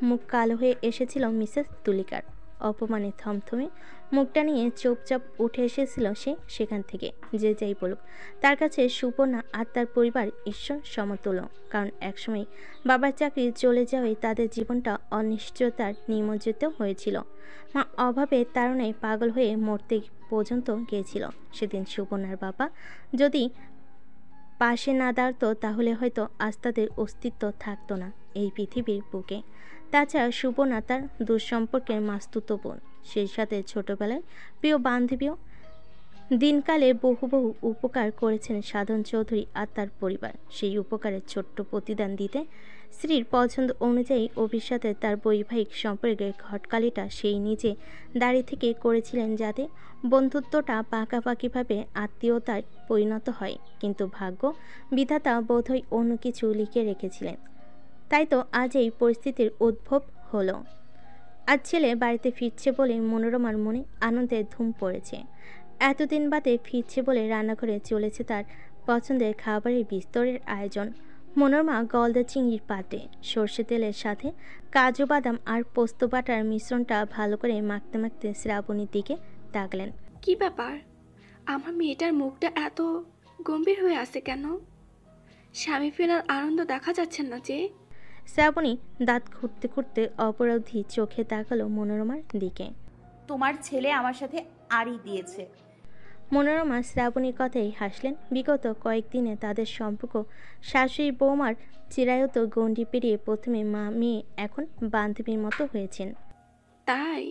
মুখ কালো হয়ে এসেছিল মিসেস তুলিকার। অপমানে থমথমে মুখটা নিয়ে চুপচাপ উঠে এসেছিল সে সেখান থেকে। যে যাই বলুক, তার কাছে সুপর্ণা আর তার পরিবার ঈশ্বর সমতুল্য। কারণ একসময় বাবার চাকরি চলে যাওয়ায় তাদের জীবনটা অনিশ্চয়তার নিমজ্জিত হয়েছিল। মা অভাবে তাড়নায় পাগল হয়ে মরতে পর্যন্ত গিয়েছিল। সেদিন সুপর্ণার বাবা যদি পাশে না দাঁড়াতো তাহলে হয়তো আজ তাদের অস্তিত্ব থাকতো না এই পৃথিবীর বুকে। তাছাড়া সুপর্ণা তার দুঃসম্পর্কের মাস্তুতো বোন, সেই সাথে ছোটবেলার প্রিয় বান্ধবীও। দিনকালে বহু বহু উপকার করেছেন সাধন চৌধুরী আর তার পরিবার। সেই উপকারের ছোট্ট প্রতিদান দিতে স্ত্রীর পছন্দ অনুযায়ী অভির সাথে তার বৈবাহিক সম্পর্কের ঘটকালিটা সেই নিজে দাঁড়িয়ে থেকে করেছিলেন, যাতে বন্ধুত্বটা পাকাপাকিভাবে আত্মীয়তায় পরিণত হয়। কিন্তু ভাগ্য বিধাতা বোধহয় অন্য কিছু লিখে রেখেছিলেন। তাই তো আজ এই পরিস্থিতির উদ্ভব হলো। আজ ছেলে বাড়িতে ফিরছে বলে মনোরমার মনে আনন্দের ধুম পড়েছে। এতদিন বাদে ফিরছে বলে রান্নাঘরে চলেছে তার পছন্দের খাবারের বিস্তরের আয়োজন। মনোরমা গলদা চিংড়ির পাতে সর্ষে তেলের সাথে কাজু বাদাম আর পোস্ত বাটার মিশ্রণটা ভালো করে মাখতে মাখতে শ্রাবণীর দিকে তাকলেন। কি ব্যাপার, আমার মেয়েটার মুখটা এত গম্ভীর হয়ে আছে কেন? স্বামী ফেরার আনন্দ দেখা যাচ্ছে না যে? শ্রাবণী দাঁত খুঁটতে খুঁটতে অপরাধী চোখে তাকালো মনোরমার দিকে। তোমার ছেলে আমার সাথে আড়ি দিয়েছে। মনোরমা শ্রাবণীর কথাই হাসলেন। বিগত কয়েকদিনে তাদের সম্পর্ক শাশুড়ি বৌমার চিরায়ত গণ্ডি পেরিয়ে প্রথমে মা মেয়ে এখন বান্ধবীর মতো হয়েছেন। তাই?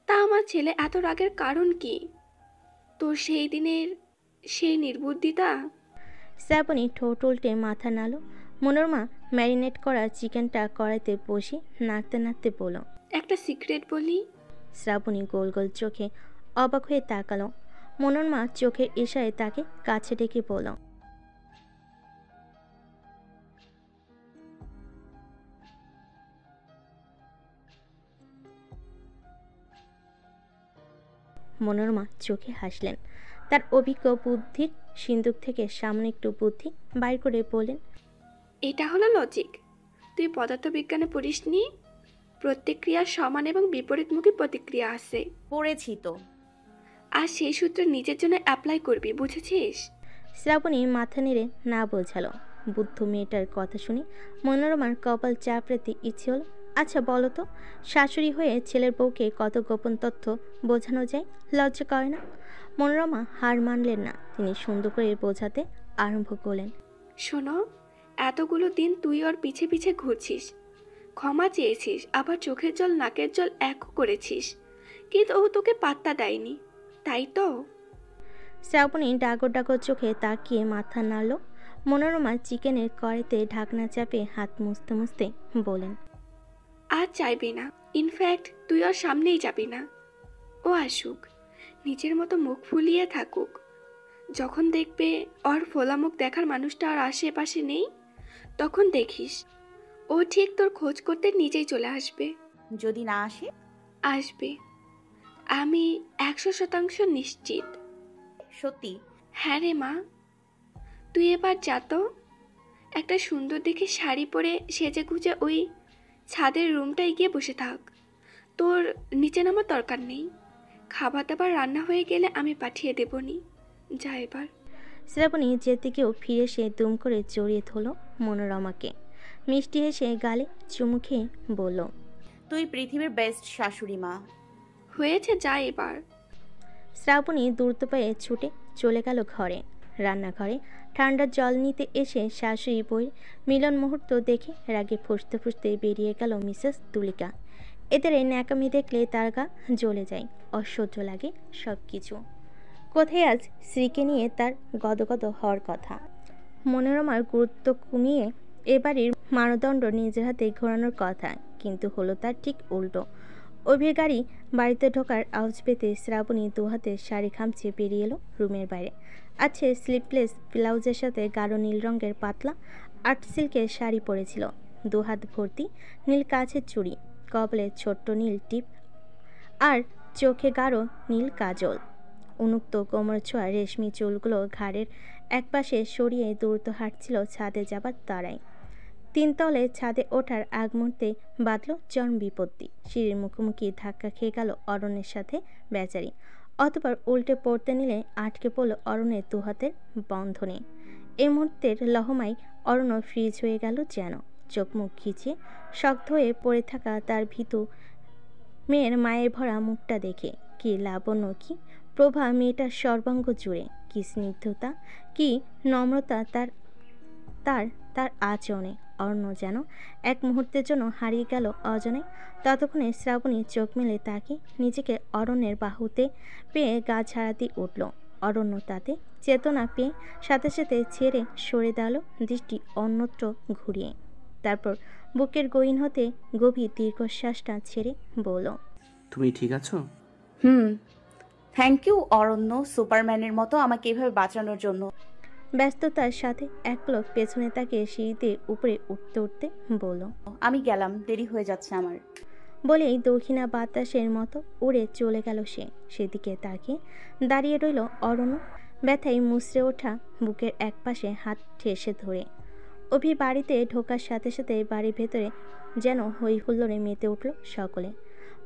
তা আমার ছেলে এত রাগের কারণ কি? তোর সেই দিনের সেই নির্বুদ্ধিতা? শ্রাবণী ঠোঁট উল্টে মাথা নাড়ল। মনোরমা ম্যারিনেট করা চিকেনটা কড়াইতে বসে নাড়তে নাড়তে বলল, একটা সিক্রেট বলি। শ্রাবণী গোল গোল চোখে অবাক হয়ে তাকালো। মনোরমা চোখের ইশারায় তাকে কাছে ডেকে বলল, মনোরমা চোখে হাসলেন। তার অভিজ্ঞ বুদ্ধির সিন্দুক থেকে সামনে একটু বুদ্ধি বাইর করে বললেন, এটা হলো লজিক। তুই পদার্থবিজ্ঞানে পড়িসনি? প্রত্যেক ক্রিয়ার সমান এবং বিপরীতমুখী প্রতিক্রিয়া আছে। পড়েছি তো। আর সেই সূত্র নিজের জন্য অ্যাপ্লাই করবি, বুঝেছিস? শ্রাবণী মাথা নেড়ে না বোঝালো। বুদ্ধ মেয়েটার কথা শুনে মনোরমার কপাল চাপড়াতে ইচ্ছে হলো। আচ্ছা বলো তো, শাশুড়ি হয়ে ছেলের বউকে কত গোপন তথ্য বোঝানো যায়? লজ্জা করে না? মনোরমা হার মানলেন না। তিনি সুন্দর করে বোঝাতে আরম্ভ করলেন, শোনো, এতগুলো দিন তুই ওর পিছে পিছে ঘুরছিস, ক্ষমা চেয়েছিস, আবার চোখের জল নাকের জল এক করেছিস, কিন্তু ও তোকে পাত্তা দেয়নি, তাই তো? শ্রাবণী ডাগর ডাগর চোখে তাকিয়ে মাথা নাড়ল। মনোরমা চিকেনের কড়াইতে ঢাকনা চাপে হাত মুছতে মুছতে বলেন, আর চাইবি না। ইনফ্যাক্ট তুই ওর সামনেই যাবি না। ও আসুক, নিজের মতো মুখ ফুলিয়ে থাকুক। যখন দেখবে ওর ফোলা মুখ দেখার মানুষটা আর আশেপাশে নেই, তখন দেখিস ও ঠিক তোর খোঁজ করতে নিজেই চলে আসবে। যদি না আসে? আসবে, আমি 100% নিশ্চিত। সত্যি? হ্যাঁ রে মা। তুই এবার যা তো, একটা সুন্দর দেখে শাড়ি পরে সেজে গুজে ওই ছাদের রুমটায় গিয়ে বসে থাক। তোর নিচে নামার দরকার নেই। খাবার দাবার রান্না হয়ে গেলে আমি পাঠিয়ে দেবনি। যা এবার। শ্রাবণী যেতে কেউ ফিরে সে দুম করে জড়িয়ে ধরল মনোরমাকে। মিষ্টি হেসে গালে চুমু খেয়ে বলল, তুই পৃথিবীর বেস্ট শাশুড়ি মা। হয়েছে, যা এবার। শ্রাবণী দ্রুত পায়ে ছুটে চলে গেল ঘরে। রান্নাঘরে ঠান্ডা জল নিতে এসে শাশুড়ি বউয়ের মিলন মুহূর্ত দেখে রাগে ফুঁসতে ফুঁসতে বেরিয়ে গেল মিসেস তুলিকা। এদের এই ন্যাকামি দেখলে তার গা জ্বলে যায়, অসহ্য লাগে সব কিছু। কোথায় আজ স্ত্রীকে নিয়ে তার গদগদ হওয়ার কথা। মনোরমার গুরুত্ব কমিয়ে এবারের মানদণ্ড নিজের হাতে ঘোরানোর কথা, কিন্তু হলো তার ঠিক উল্টো। অভির গাড়ি বাড়িতে ঢোকার আওয়াজ পেতে শ্রাবণী দুহাতে শাড়ি খামচে বেরিয়ে এলো রুমের বাইরে। আছে স্লিপলেস ব্লাউজের সাথে গাঢ় নীল রঙের পাতলা আর্ট সিল্কের শাড়ি পরেছিল। দুহাত ভর্তি নীল কাচের চুড়ি, কপালে ছোট্ট নীল টিপ আর চোখে গাঢ় নীল কাজল। উন্মুক্ত কোমর ছোঁয়া রেশমি চুলগুলো ঘাড়ের একপাশে সরিয়ে দ্রুত হাঁটছিল ছাদে যাবার তারায়। তিনতলে ছাদে ওঠার আগ মুহূর্তে বাঁধল চরম বিপত্তি। সিঁড়ির মুখোমুখি ধাক্কা খেয়ে গেল অরণ্যের সাথে বেচারি। অতঃপর উল্টে পড়তে নিলে আটকে পড়ল অরণ্যের দুহাতের বন্ধনে। এই মুহূর্তের লহমায় অরণ্য ফ্রিজ হয়ে গেল যেন। চোখ মুখ খিচিয়ে শক্ত হয়ে পড়ে থাকা তার ভীতু মেয়ের মায়ের ভরা মুখটা দেখে কি লাবণ্য, কি প্রভা মেয়েটার সর্বাঙ্গ জুড়ে, কি স্নিগ্ধতা, কি নম্রতা তার তার তার আচরণে। অরণ্য যেন এক মুহূর্তের জন্য হারিয়ে গেল অজনে। ততক্ষণে শ্রাবণী চোখ মেলে তাকে নিজেকে অরণ্যের বাহুতে পেয়ে গা ছাড়াতে উঠল। অরণ্য তাতে চেতনা পেয়ে সাথে সাথে ছেড়ে সরে দাঁড়ালো, দৃষ্টি অন্যত্র ঘুরিয়ে। তারপর বুকের গহীন হতে গভীর দীর্ঘশ্বাসটা ছেড়ে বলল, তুমি ঠিক আছো? থ্যাংক ইউ অরণ্য, সুপারম্যানের মতো আমাকে এভাবে বাঁচানোর জন্য। ব্যস্ততার সাথে এক পলক পেছনে তাকিয়ে সিঁড়িতে উপরে উঠতে উঠতে বলল, আমি গেলাম, দেরি হয়ে যাচ্ছে আমার। বলেই দক্ষিণা বাতাসের মতো উড়ে চলে গেল সে। সেদিকে তাকিয়ে দাঁড়িয়ে রইল অরণ্য, ব্যথায় মুচড়ে ওঠা বুকের একপাশে হাত ঠেসে ধরে। অভি বাড়িতে ঢোকার সাথে সাথে বাড়ির ভেতরে যেন হই হুল্লোড়ে মেতে উঠল সকলে।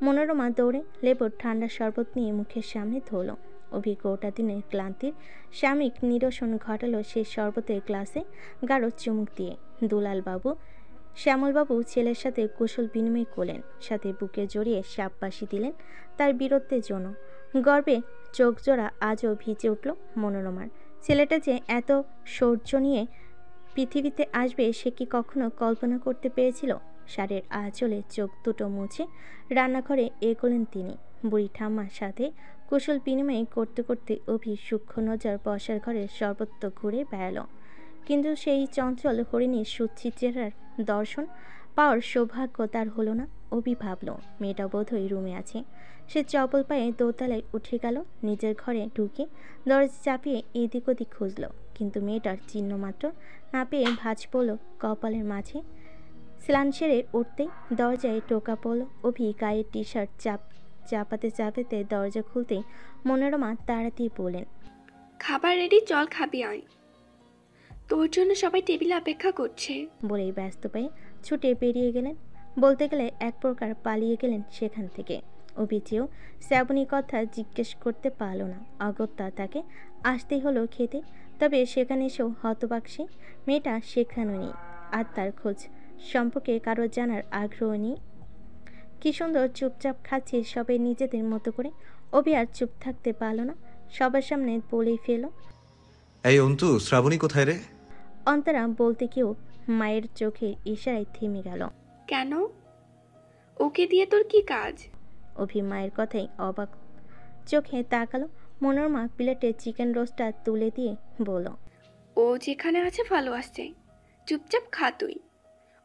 মনোরমা দৌড়ে লেবুর ঠান্ডা শরবত নিয়ে মুখের সামনে ধরল। অভি গোটা দিনের ক্লান্তির সাময়িক নিরসন ঘটালো সেই শরবতের গ্লাসে গাঢ় চুমুক দিয়ে। দুলালবাবু শ্যামলবাবু ছেলের সাথে কুশল বিনিময় করলেন, সাথে বুকে জড়িয়ে শাপবাসি দিলেন তার বীরত্বের জন্য। গর্বে চোখ জোড়া আজও ভিজে উঠল মনোরমার। ছেলেটা যে এত শৌর্য নিয়ে পৃথিবীতে আসবে সে কি কখনো কল্পনা করতে পেরেছিল? শাড়ির আঁচলে চোখ দুটো মুছে রান্নাঘরে এগোলেন তিনি। বুড়ি ঠাম্মার সাথে কুশল বিনিময় করতে করতে অভি সূক্ষ্ম নজর বসার ঘরে সর্বত্র ঘুরে বেড়ালো, কিন্তু সেই চঞ্চল হরিণীর সুচ্ছি চেহারার দর্শন পাওয়ার সৌভাগ্য তার হলো না। অভি ভাবল মেয়েটা বোধহয় রুমে আছে। সে চপল পায়ে দোতলায় উঠে গেল। নিজের ঘরে ঢুকে দরজা চাপিয়ে এদিক ওদিক খুঁজল, কিন্তু মেয়েটার চিহ্ন মাত্র না পেয়ে ভাঁজ পড়ল কপালের মাঝে। স্নান সেরে উঠতেই দরজায় টোকা পড়ল। অভি গায়ের টি শার্ট চাপাতে চাপাতে দরজা খুলতেই মনোরমা তাড়াতাড়ি বললেন, খাবার রেডি, চল খাবি আয়, তোর জন্য সবাই টেবিলে অপেক্ষা করছে। বলেই ব্যস্ত পায়ে ছুটে বেরিয়ে গেলেন। বলতে গেলে এক প্রকার পালিয়ে গেলেন সেখান থেকে। অভিজিও শ্রাবণী কথা জিজ্ঞেস করতে পারল না, অগত্যা তাকে আসতেই হলো খেতে। তবে সেখানে এসেও হতবাক সে। মেয়েটা সেখানেও নেই, আর তার খোঁজ সম্পর্কে কারো জানার আগ্রহ নেই। কি সুন্দর চুপচাপ খাচ্ছে সবাই নিজেদের মতো করে। অভি আর চুপ থাকতে পারল না, সবার সামনে বলেই ফেল, এই অন্তু, শ্রাবণী কোথায় রে? অন্তরা বলতে কেউ মায়ের চোখের ইশারায় থেমে গেল। কেন? ওকে দিয়ে তোর কি কাজ? অভি মায়ের কথাই অবাক চোখে তাকালো। মনোরমা প্লেটে চিকেন রোস্টটা তুলে দিয়ে বলল, ও যেখানে আছে ভালো আসছে, চুপচাপ খা তুই,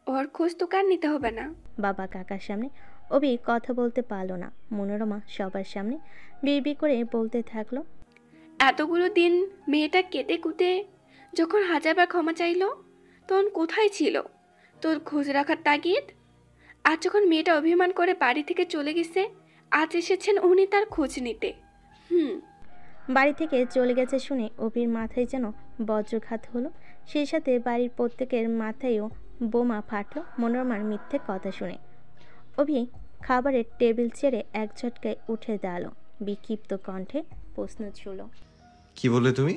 ওর খোঁজ তোকে আর নিতে হবে না। বাবা কাকার সামনে অভি কথা বলতে পারল না। মনোরমা সবার সামনে বিড়বিড় করে বলতে থাকলো, এতগুলো দিন মেয়েটা কেটে কুটে যখন হাজারবার ক্ষমা চাইলো তখন কোথায় ছিল তোর খোঁজ রাখার তাগিদ? আজ যখন মেয়েটা অভিমান করে বাড়ি থেকে চলে গেছে, আজ এসেছেন উনি তার খোঁজ নিতে। বাড়ি থেকে চলে গেছে শুনে অভির মাথায় যেন বজ্রঘাত হলো। সেই সাথে বাড়ির প্রত্যেকের মাথায়ও বোমা ফাটলো মনোরমার মিথ্যে কথা শুনে। অভি খাবারের টেবিল ছেড়ে এক ঝটকায় উঠে দাঁড়ালো। বিক্ষিপ্ত কণ্ঠে প্রশ্ন ছুড়ল, কি বললে তুমি?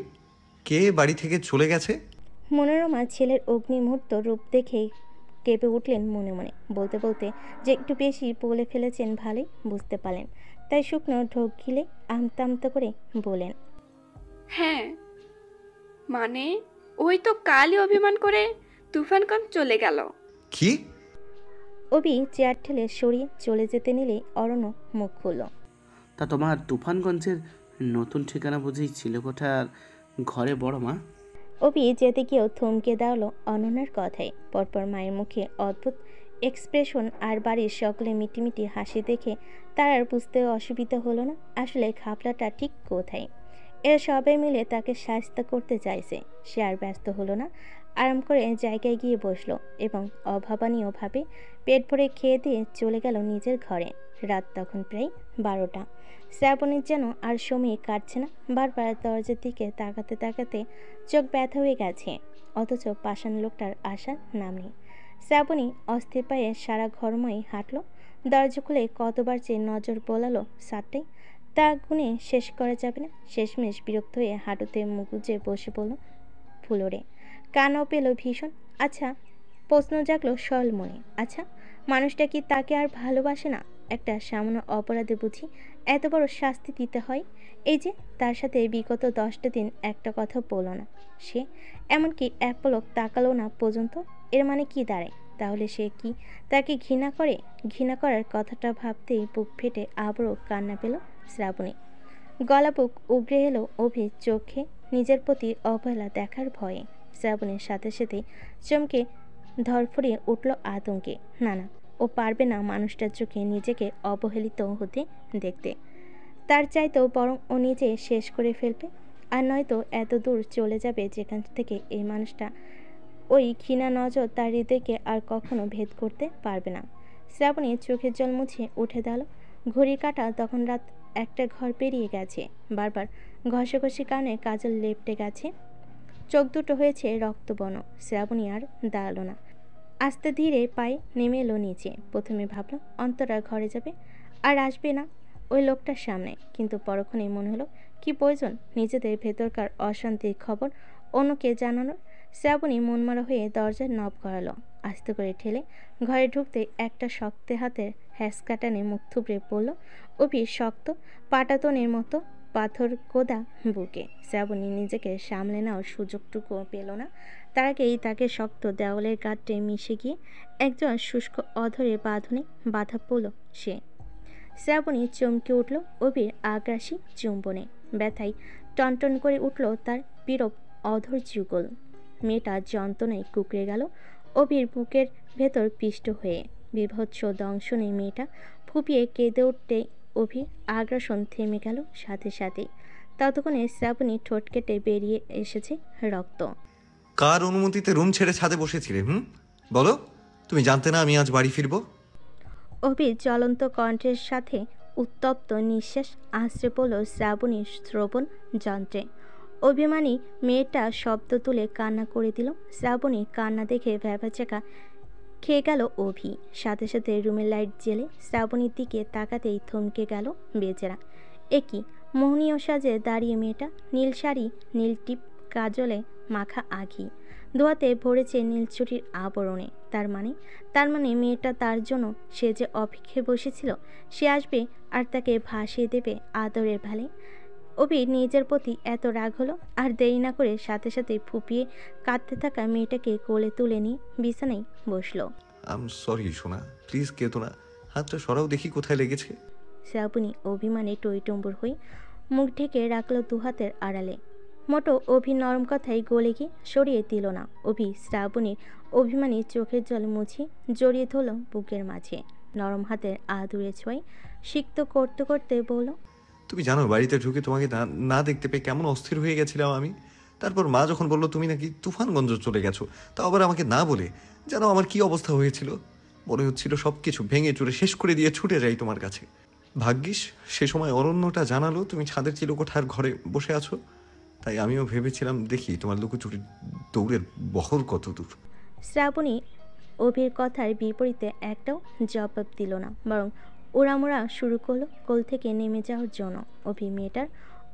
কে বাড়ি থেকে চলে গেছে? মনোরমা ছেলের অগ্নিমূর্ত রূপ দেখে কেঁপে উঠলেন মনে মনে। বলতে বলতে যে একটু বেশি বলে ফেলেছেন ভালোই বুঝতে পারলেন, তাই শুকনো ঢোক গিলে আমতা আমতা করে বলেন, হ্যাঁ মানে ওই তো কালই অভিমান করে তুফানগঞ্জ চলে গেল। কি? অভি চেয়ার ঠেলে সরিয়ে চলে যেতে নিলেই অরণ্য মুখ খুলল, তা তোমার তুফানগঞ্জের নতুন ঠিকানা বুঝি চিলেকোঠার ঘরে বড় মা? অভি যেতে গিয়েও থমকে দাঁড়ালো অনন্যার কথায়। পরপর মায়ের মুখে অদ্ভুত এক্সপ্রেশন আর বাড়ির সকলে মিটিমিটি হাসি দেখে তার আর বুঝতে অসুবিধা হলো না আসলে ঘাপলাটা ঠিক কোথায়। এরা সবাই মিলে তাকে সাহায্য করতে চাইছে। সে আর ব্যস্ত হলো না, আরাম করে জায়গায় গিয়ে বসলো এবং অভাবনীয়ভাবে পেট ভরে খেয়ে দিয়ে চলে গেল নিজের ঘরে। রাত তখন প্রায় 12টা। শ্রাবণীর যেন আর সময় কাটছে না। বারবার দরজার দিকে তাকাতে তাকাতে চোখ ব্যথা হয়ে গেছে, অথচ পাষাণ লোকটার আসার নাম নেই। শ্রাবণী অস্থির পায়ে সারা ঘরময় হাঁটলো। দরজা খুলে কতবার যে নজর বোলালো 7টায়, তা গুণে শেষ করা যাবে না। শেষমেশ বিরক্ত হয়ে হাঁটুতে মুখ গুজে বসে পড়ল ফ্লোরে। কানও পেল ভীষণ। আচ্ছা, প্রশ্ন জাগলো সরল মনে, আচ্ছা মানুষটা কি তাকে আর ভালোবাসে না? একটা সামান্য অপরাধে বুঝি এত বড় শাস্তি দিতে হয়? এই যে তার সাথে বিগত 10টা দিন একটা কথা বলল না সে, এমনকি এক পলক তাকালো না পর্যন্ত। এর মানে কি দাঁড়ায়? তাহলে সে কি তাকে ঘৃণা করে? ঘৃণা করার কথাটা ভাবতেই বুক ফেটে আবারও কান্না পেল শ্রাবণী। গলা বুক উগড়ে এলো অভির চোখে নিজের প্রতি অবহেলা দেখার ভয়ে। শ্রাবণীর সাথে সাথে চমকে ধরফড়িয়ে উঠল আতঙ্কে। না না, ও পারবে না মানুষটার চোখে নিজেকে অবহেলিত হতে দেখতে। তার চাইতেও বরং ও নিজে শেষ করে ফেলবে। আর নয়তো এত দূর চলে যাবে যেখান থেকে এই মানুষটা ওই ক্ষীণা নজর তার হৃদয়কে আর কখনো ভেদ করতে পারবে না। শ্রাবণী চোখের জল মুছে উঠে দাঁড়ালো। ঘড়ির কাঁটা তখন রাত 1টা ঘর পেরিয়ে গেছে। বারবার ঘষাঘষি কারণে কাজল লেপটে গেছে, চোখ দুটো হয়েছে রক্তবর্ণ। শ্রাবণী আর দাঁড়ালো না, আস্তে ধীরে পায়ে নেমে এলো নিচে। প্রথমে ভাবলো অন্তরা ঘরে যাবে আর আসবে না ওই লোকটার সামনে, কিন্তু পরক্ষণেই মনে হলো কি প্রয়োজন নিজেদের ভেতরকার অশান্তির খবর অন্যকে জানানোর। শ্রাবণী মনমারা হয়ে দরজার নব করালো। আস্তে করে ঠেলে ঘরে ঢুকতে একটা শক্ত হাতের হ্যাঁচকা টানে মুখ থুবড়ে পড়ল অভির শক্ত পাটাতনের মতো পাথর কোদা বুকে। শ্রাবণী নিজেকে সামলে নেওয়ার সুযোগটুকুও পেল না। তার আগেই তাকে শক্ত দেওয়ালের গাঁটে মিশে গিয়ে একজন শুষ্ক অধরে বাঁধনে বাধা পড়ল সে। শ্রাবণী চমকে উঠল অভির আগ্রাসী চুম্বনে। ব্যথায় টনটন করে উঠল তার বিরূপ অধর যুগল। মেয়েটা যন্ত্রণায় কুঁকড়ে গেল অভির বুকের ভেতর পিষ্ট হয়ে। বিভৎস দংশনে মেয়েটা ফুপিয়ে কেঁদে উঠতে অভির আগ্রাসন থেমে গেল সাথে সাথেই। ততক্ষণে শ্রাবণী ঠোঁট কেটে বেরিয়ে এসেছে রক্ত। কার অনুমতিতে রুম ছেড়ে ছাদে বসেছিলে? বলো, তুমি জানতে না আমি আজ বাড়ি ফিরবো? অভির জ্বলন্ত কণ্ঠের সাথে উত্তপ্ত নিঃশ্বাস আশ্রে পড়ল শ্রাবণীর শ্রবণ যন্ত্রে। অভিমানী মেয়েটা শব্দ তুলে কান্না করে দিল। শ্রাবণী কান্না দেখে ভ্যাবাচাকা খেয়ে গেল অভি। সাথে সাথে রুমের লাইট জ্বেলে শ্রাবণীর দিকে তাকাতেই থমকে গেল বেচারা। একই মোহনীয় সাজে দাঁড়িয়ে মেয়েটা, নীল শাড়ি, নীল টিপ, কাজলে মাখা আঘি, ধোয়াতে ভরেছে নীল চুটির আবরণে। তার মানে মেয়েটা তার জন্য সে যে অপেক্ষায় বসেছিল, সে আসবে আর তাকে ভাসিয়ে দেবে আদরের ভালে। অভি নিজের প্রতি এত রাগ হলো আর দেরি না করে সাথে সাথে ফুপিয়ে কাঁদতে থাকা মেয়েটাকে কোলে তুলে নিয়ে বিছানায় বসলো। আম সরি সোনা, প্লিজ কেঁদো না, হাতটা সরাও দেখি কোথায় লেগেছে। শ্রাবণী অভিমানে টইটম্বুর হয়ে মুখ ঢেকে রাখলো দুহাতের আড়ালে। মোটো অভি নরম কথায় গলে গিয়ে সরিয়ে দিল না। অভি শ্রাবণীর অভিমানী চোখের জল মুছে জড়িয়ে ধরল বুকের মাঝে। নরম হাতের আদুরে ছোঁয় সিক্ত করতে করতে বলল, তুমি জানো বাড়িতে ঢুকে তোমাকে না দেখতে পেয়ে কেমন অস্থির হয়ে গেছিলাম আমি। তারপর মা যখন বললো তুমি নাকি তুফানগঞ্জ চলে গেছো, তাও আবার আমাকে না বলে, জানো আমার কি অবস্থা হয়েছিল? মনে হচ্ছিল সব কিছু ভেঙে চুরে শেষ করে দিয়ে ছুটে যাই তোমার কাছে। ভাগ্যিস সে সময় অরণ্যটা জানালো তুমি ছাদের চিলকোঠার ঘরে বসে আছো, তাই আমিও ভেবেছিলাম দেখি তোমার লুকোচুরির দৌড়ের বহর কত দূর। শ্রাবণী অভির কথার বিপরীতে একটাও জবাব দিল না, বরং ওড়ামোড়া শুরু করলো কোল থেকে নেমে যাওয়ার জন্য। অভি মেয়েটার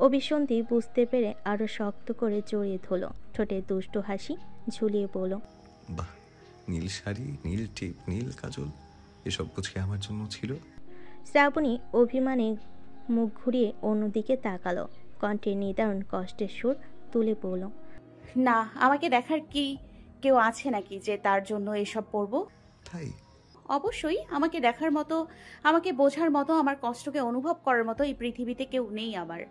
অভিসন্ধি বুঝতে পেরে আরো শক্ত করে জড়িয়ে ধরল। ঠোঁটে দুষ্ট হাসি ঝুলিয়ে বলল, বাহ, নীল শাড়ি, নীল টিপ, নীল কাজল, এসব বুঝি আমার জন্য ছিল? শ্রাবণী অভিমানে মুখ ঘুরিয়ে অন্যদিকে তাকালো। কণ্ঠে নিদারুণ কষ্টের সুর তুলে বলল, না, আমাকে দেখার কি কেউ আছে নাকি যে তার জন্য এসব পরবো? তাই অবশ্যই আমাকে দেখার মতো, আমাকে বোঝার মতো, আমার কষ্টকে অনুভব করার মতো এই পৃথিবীতে কেউ নেই আমার।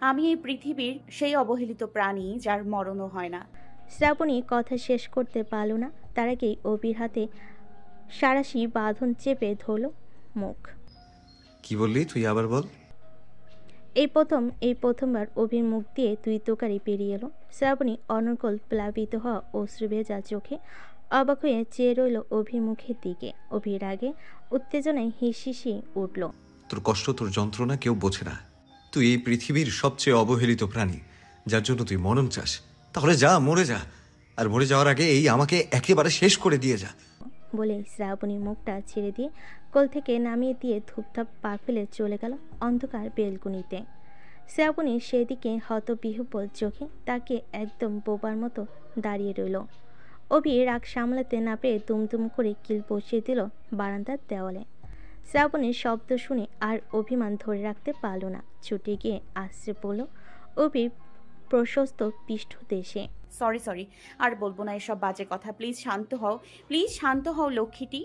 আমি এই পৃথিবীর সেই অবহেলিত প্রাণী যার মরণও হয় না। শ্রাবণী কথা শেষ করতে পারল না, তার আগেই অভির হাতে সারাশি বাঁধন চেপে ধরল মুখ। কি বললি তুই, আবার বল। এই প্রথমবার অভির মুখ দিয়ে তুই তোকারি পেরিয়ে এলো। শ্রাবণী অনর্গল প্লাবিত হওয়া অশ্রু ভেজা চোখে অবাক হয়ে চেয়ে রইল অভির মুখের দিকে। অভির আগে উত্তেজনায় হিসিসি উঠল। তোর কষ্ট, তোর যন্ত্রণা কেউ বোঝে না। তুই এই পৃথিবীর সবচেয়ে অবহেলিত প্রাণী, যার জন্য তুই মরণ চাস। তাহলে যা, মরে যা, আর মরে যাওয়ার আগে এই আমাকে একেবারে শেষ করে দিয়ে যা। বলে শ্রাবণী মুখটা ছেড়ে দিয়ে কোল থেকে নামিয়ে দিয়ে ধূপধাপ পা ফেলে চলে গেল অন্ধকার বেলকুনিতে। শ্রাবণী সেদিকে হতবিহ্বল চোখে তাকে একদম বোবার মতো দাঁড়িয়ে রইল। অভি রাগ সামলাতে না পেরে দুমদুম করে কিল বসিয়ে দিল বারান্দার দেওয়ালে। শ্রাবণীর শব্দ শুনে আর অভিমান ধরে রাখতে পারল না, ছুটে গিয়ে আশ্রে পড়ল অভির প্রশস্ত পৃষ্ঠ দেশে। সরি, আর বলবো না এসব বাজে কথা। প্লিজ শান্ত হও লক্ষ্মীটি।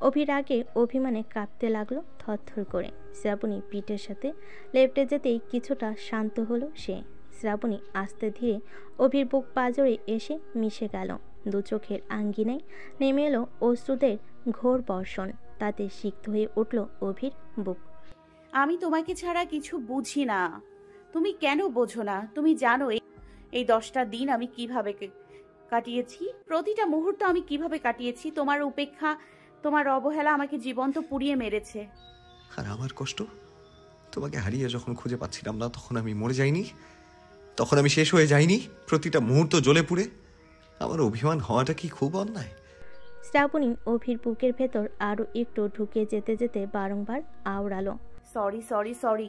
অভির আগে অভিমানে কাঁপতে লাগলো থরথর করে। শ্রাবণী পিঠের সাথে লেপটে যেতেই কিছুটা শান্ত হলো সে। শ্রাবণী আস্তে ধীরে অভির বুক পাজরে এসে মিশে গেল। দু চোখের আঙ্গিনায় নেমে এলো অশ্রুদের ঘোর বর্ষণ। তাতে সিক্ত হয়ে উঠল অভির বুক। আমি তোমাকে ছাড়া কিছু বুঝি না, তুমি কেন বোঝো না? তুমি জানো এই 10টা দিন আমি কিভাবে কাটিয়েছি, প্রতিটা মুহূর্ত আমি কিভাবে কাটিয়েছি। তোমার উপেক্ষা, তোমার অবহেলা আমাকে জীবন্ত পুড়িয়ে মেরেছে। আর আমার কষ্ট, তোমাকে হারিয়ে যখন খুঁজে পাচ্ছিলাম না তখন আমি মরে যাইনি, তখন আমি শেষ হয়ে যাইনি প্রতিটা মুহূর্ত জ্বলে পুড়ে? আমার অভিমান হওয়াটা কি খুব অন্যায়? শ্রাবণী অভির বুকের ভেতর আরও একটু ঢুকে যেতে যেতে বারংবার আওড়ালো, সরি সরি সরি,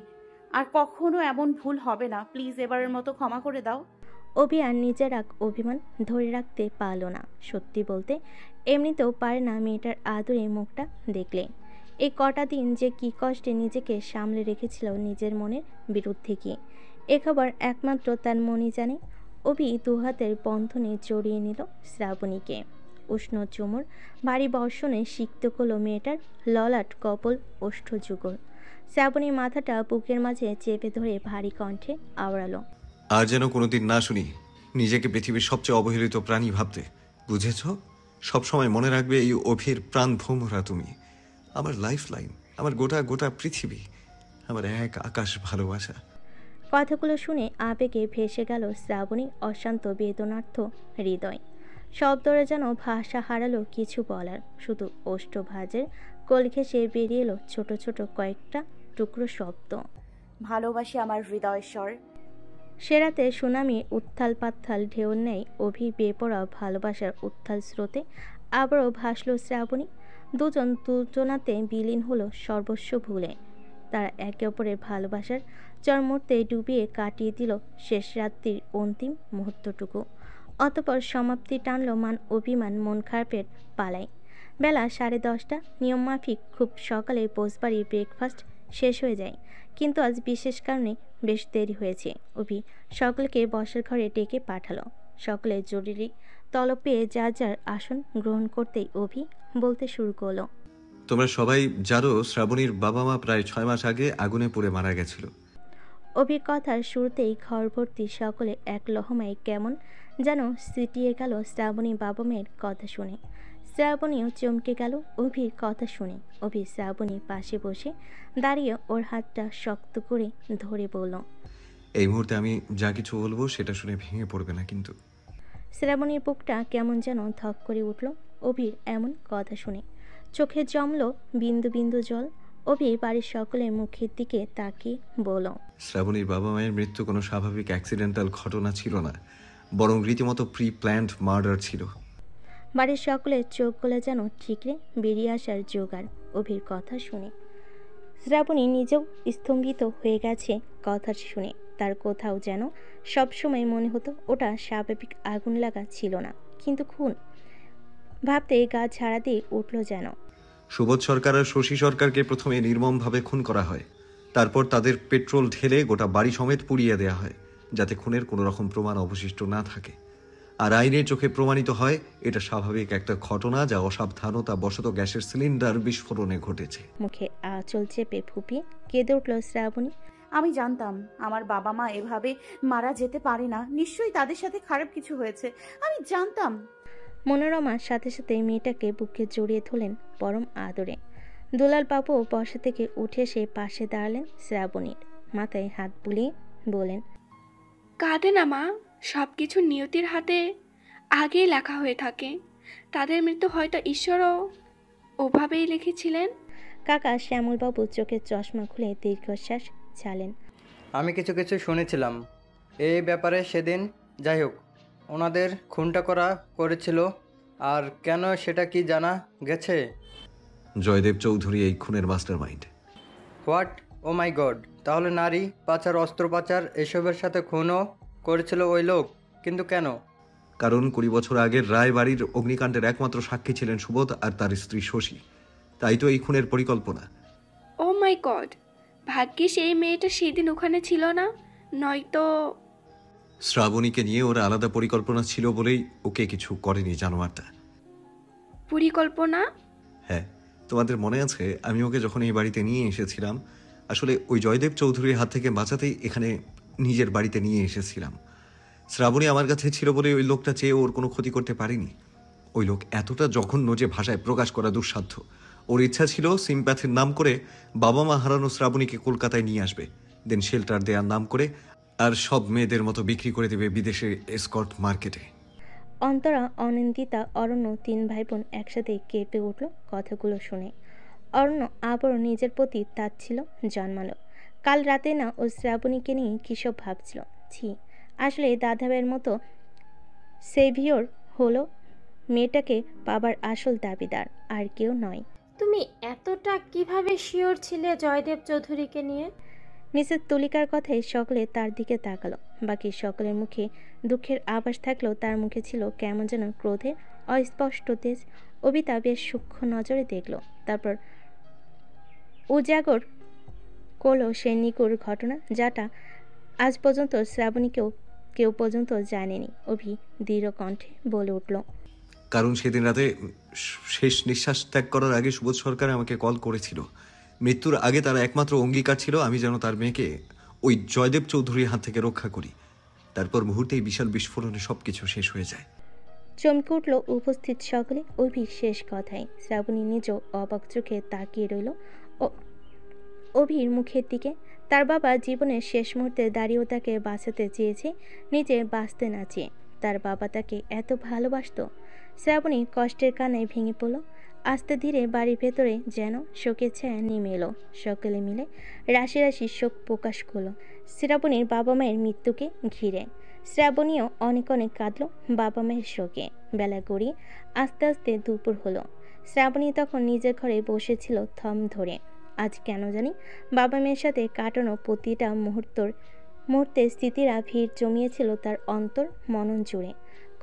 আর কখনো এমন ভুল হবে না, প্লিজ এবারের মতো ক্ষমা করে দাও। অভি আর নিজের অভিমান ধরে রাখতে পারল না। সত্যি বলতে এমনিতেও পারে না মেয়েটার আদুরে মুখটা দেখলে। এই কটা দিন যে কি কষ্টে নিজেকে সামলে রেখেছিল নিজের মনের বিরুদ্ধে গিয়ে, এ খবর একমাত্র তার মনই জানে। অভি দুহাতের বন্ধনে জড়িয়ে নিল শ্রাবণীকে। উষ্ণ চুমুর ভারী বর্ষণে সিক্ত করল মেয়েটার ললাট কপল ওষ্ঠযুগল। শ্রাবণীর মাথাটা বুকের মাঝে চেপে ধরে ভারী কণ্ঠে আওড়ালো, আর যেন কোনোদিন না শুনি নিজেকে পৃথিবীর সবচেয়ে অবহেলিত প্রাণী ভাবতে, বুঝেছ? সবসময় মনে রাখবে এই অভির প্রাণ ভোমরা তুমি, আমার লাইফ লাইন, আমার গোটা গোটা পৃথিবী, আমার এক আকাশ ভালোবাসা। কথাগুলো শুনে আবেগে ভেসে গেল শ্রাবণী অশান্ত বেদনার্থ হৃদয়। শব্দরে যেন ভাষা হারালো কিছু বলার, শুধু ওষ্ঠভাজের কোল ঘেঁষে বেরিয়ে এলো ছোট ছোট কয়েকটা টুকরো শব্দ। ভালোবাসি আমার হৃদয়স্বর। সে রাতে সুনামি উত্থাল পাত্থাল ঢেউর নেয় অভির বেপরা ভালোবাসার উত্থাল স্রোতে আবারও ভাসল শ্রাবণী। দুজন দুজনাতে বিলীন হলো সর্বস্ব ভুলে। তারা একে অপরের ভালোবাসার চরমূর্তে ডুবিয়ে কাটিয়ে দিল শেষ রাত্রির অন্তিম মুহূর্তটুকু। অতপর সমাপ্তি টানল মান অভিমান মন খারাপের পালায়। বেলা 10:30, নিয়মমাফিক খুব সকালে পোষবাড়ির ব্রেকফাস্ট শেষ হয়ে যায়, কিন্তু আজ বিশেষ কারণে বেশ দেরি হয়েছে। অভি সকলকে বসার ঘরে ডেকে পাঠালো। সকলে জরুরি তলব পেয়ে যার যার আসন গ্রহণ করতেই অভি বলতে শুরু করলো, তোমরা সবাই জানো শ্রাবণীর বাবা মা প্রায় 6 মাস আগে আগুনে পুড়ে মারা গেছিল। অভির কথার শুরুতেই ঘর ভর্তি সকলে এক লহমায় কেমন যেন সিটিয়ে গেল শ্রাবণী বাবা মেয়ের কথা শুনে। শ্রাবণীও চমকে গেল অভির কথা শুনে। অভি শ্রাবণীর পাশে বসে দাঁড়িয়ে ওর হাতটা শক্ত করে ধরে বলল, এই মুহূর্তে আমি যা কিছু বলবো সেটা শুনে ভেঙে পড়বে না কিন্তু। শ্রাবণীর বুকটা কেমন যেন ধক করে উঠল অভির এমন কথা শুনে। চোখে জমল বিন্দু বিন্দু জল। অভি বাড়ির সকলের মুখের দিকে তাকিয়ে বলল, শ্রাবণীর বাবা মায়ের মৃত্যু কোনো স্বাভাবিক অ্যাক্সিডেন্টাল ঘটনা ছিল না, বরং রীতিমতো প্রি প্ল্যান্ড মার্ডার ছিল। বাড়ির সকলের চোখগুলো যেন ঠিকরে বেরিয়ে আসার জোগাড় অভির কথা শুনে। শ্রাবণী নিজেও স্তম্ভিত হয়ে গেছে কথা শুনে। তার কোথাও যেন সবসময় মনে হতো ওটা স্বাভাবিক আগুন লাগা ছিল না, কিন্তু খুন ভাবতে গা ঝাড়া দিয়ে উঠল যেন। সুবোধ সরকার আর শশী সরকারকে প্রথমে নির্মমভাবে খুন করা হয়, তারপর তাদের পেট্রোল ঢেলে গোটা বাড়ি সমেত পুড়িয়ে দেওয়া হয়, যাতে খুনের কোনো রকম প্রমাণ অবশিষ্ট না থাকে। আর আইনের চোখে প্রমাণিত হয় এটা স্বাভাবিক একটা ঘটনা, যা অসাবধানতা বশত গ্যাসের সিলিন্ডার বিস্ফোরণে ঘটেছে। মুখে আঁচল চেপে ফুপিয়ে কেঁদে উঠল শ্রাবণী। আমি জানতাম আমার বাবা মা এভাবে মারা যেতে পারে না, নিশ্চয়ই তাদের সাথে খারাপ কিছু হয়েছে, আমি জানতাম। মনোরমার সাথে সাথে মেয়েটাকে বুকে জড়িয়ে ধরলেন পরম আদরে। দুলাল বাবু বসা থেকে উঠে এসে পাশে দাঁড়ালেন শ্রাবণীর, মাথায় হাত বুলিয়ে বলেন, কাঁদে না মা, সব কিছু নিয়তির হাতে আগেই লেখা হয়ে থাকে। তাদের মৃত্যু হয়তো ঈশ্বরও ওভাবেই লিখেছিলেন। কাকা শ্যামলবাবু চোখের চশমা খুলে দীর্ঘশ্বাস ছাড়লেন। আমি কিছু কিছু শুনেছিলাম এই ব্যাপারে সেদিন। যাই হোক, ওনাদের খুনটা করেছিল, আর কেন সেটা কি জানা গেছে? জয়দেব চৌধুরী এই খুনের mastermind. What? Oh my god! তাহলে নারী পাচার, অস্ত্র পাচার এসবের সাথে খুনও করেছিল ওই লোক, কিন্তু কেন? কারণ 20 বছর আগের রায় বাড়ির অগ্নিকাণ্ডের একমাত্র সাক্ষী ছিলেন সুবোধ আর তার স্ত্রী শশী, তাই তো এই খুনের পরিকল্পনা। ও মাই গড! ভাগ্যিস এই মেয়েটা সেদিন ওখানে ছিল না, নয়তো। শ্রাবণীকে নিয়ে ওরা আলাদা পরিকল্পনা ছিল বলেই ওকে কিছু করেনি জানোয়ারটা। পরিকল্পনা? হ্যাঁ, তোমাদের মনে আছে আমি ওকে যখন এই বাড়িতে নিয়ে এসেছিলাম, আসলে ওই জয়দেব চৌধুরীর হাত থেকে বাঁচাতেই এখানে নিজের বাড়িতে নিয়ে এসেছিলাম। শ্রাবণী আমার কাছে ছিল বলে ওই লোকটা চেয়ে ওর কোনো ক্ষতি করতে পারেনি। ওই লোক এতটা জঘন্য যে ভাষায় প্রকাশ করা দুঃসাধ্য। ওর ইচ্ছা ছিল সিম্প্যাথির নাম করে বাবা মা হারানো শ্রাবণীকে কলকাতায় নিয়ে আসবে, দেন শেল্টার দেওয়ার নাম করে আর সব মেয়েদের মতো বিক্রি করে দেবে বিদেশে এসকর্ট মার্কেটে। অন্তরা, অনিন্দিতা, অরণ্য 3 ভাই বোন একসাথে কেঁপে উঠল কথাগুলো শুনে। অরণ্য আবারও নিজের প্রতি তাচ্ছিল জন্মালো। কাল রাতে না ও শ্রাবণীকে নিয়ে কিসব ভাবছিল। ছি, আসলে দাদাভাইয়ের মতো সেভিয়র হলো মেয়েটাকে পাবার আসল দাবিদার, আর কেউ নয়। তুমি এতটা কিভাবে শিওর ছিলে জয়দেব চৌধুরীকে নিয়ে? মিসেস তুলিকার কথায় সকলে তার দিকে তাকালো। বাকি সকলের মুখে দুঃখের আভাস থাকলেও তার মুখে ছিল কেমন যেন ক্রোধের অস্পষ্ট তেজ। অবিতা বেশ সূক্ষ্ম নজরে দেখল, তারপর উজাগর করলো সেই নিকুর ঘটনা, যাটা আজ পর্যন্ত শ্রাবণীকেও কেউ পর্যন্ত জানেনি। অভি দৃঢ় কণ্ঠে বলে উঠল, কারণ সেদিন রাতে শেষ নিঃশ্বাস ত্যাগ করার আগে সুবোধ সরকার আমাকে কল করেছিল। মৃত্যুর আগে তার একমাত্র অঙ্গীকার ছিল আমি যেন তার মেয়েকে ওই জয়দেব চৌধুরীর হাত থেকে রক্ষা করি। তারপর মুহূর্তেই বিশাল বিস্ফোরণে সবকিছু শেষ হয়ে যায়। চমকে উঠল উপস্থিত সকলে অভির শেষ কথায়। শ্রাবণী নিজেও অবাক চোখে তাকিয়ে রইল অভির মুখের দিকে। তার বাবা জীবনের শেষ মুহূর্তে দাঁড়িয়েও তাকে বাঁচাতে চেয়েছে, নিজে বাঁচতে না চেয়ে। তার বাবা তাকে এত ভালোবাসত। শ্রাবণী কষ্টের কান্নায় ভেঙে পড়ল। আস্তে ধীরে বাড়ির ভেতরে যেন শোকের ছায়া নেমে এলো। সকলে মিলে রাশি রাশি শোক প্রকাশ করলো শ্রাবণীর বাবা মায়ের মৃত্যুকে ঘিরে। শ্রাবণীও অনেক অনেক কাঁদল বাবা মায়ের শোকে। বেলা গড়িয়ে আস্তে আস্তে দুপুর হলো। শ্রাবণী তখন নিজের ঘরে বসেছিল থম ধরে। আজ কেন জানি বাবা মেয়ের সাথে কাটানো প্রতিটা মুহূর্তে স্মৃতিরা ভিড় জমিয়েছিল তার অন্তর মনন জুড়ে।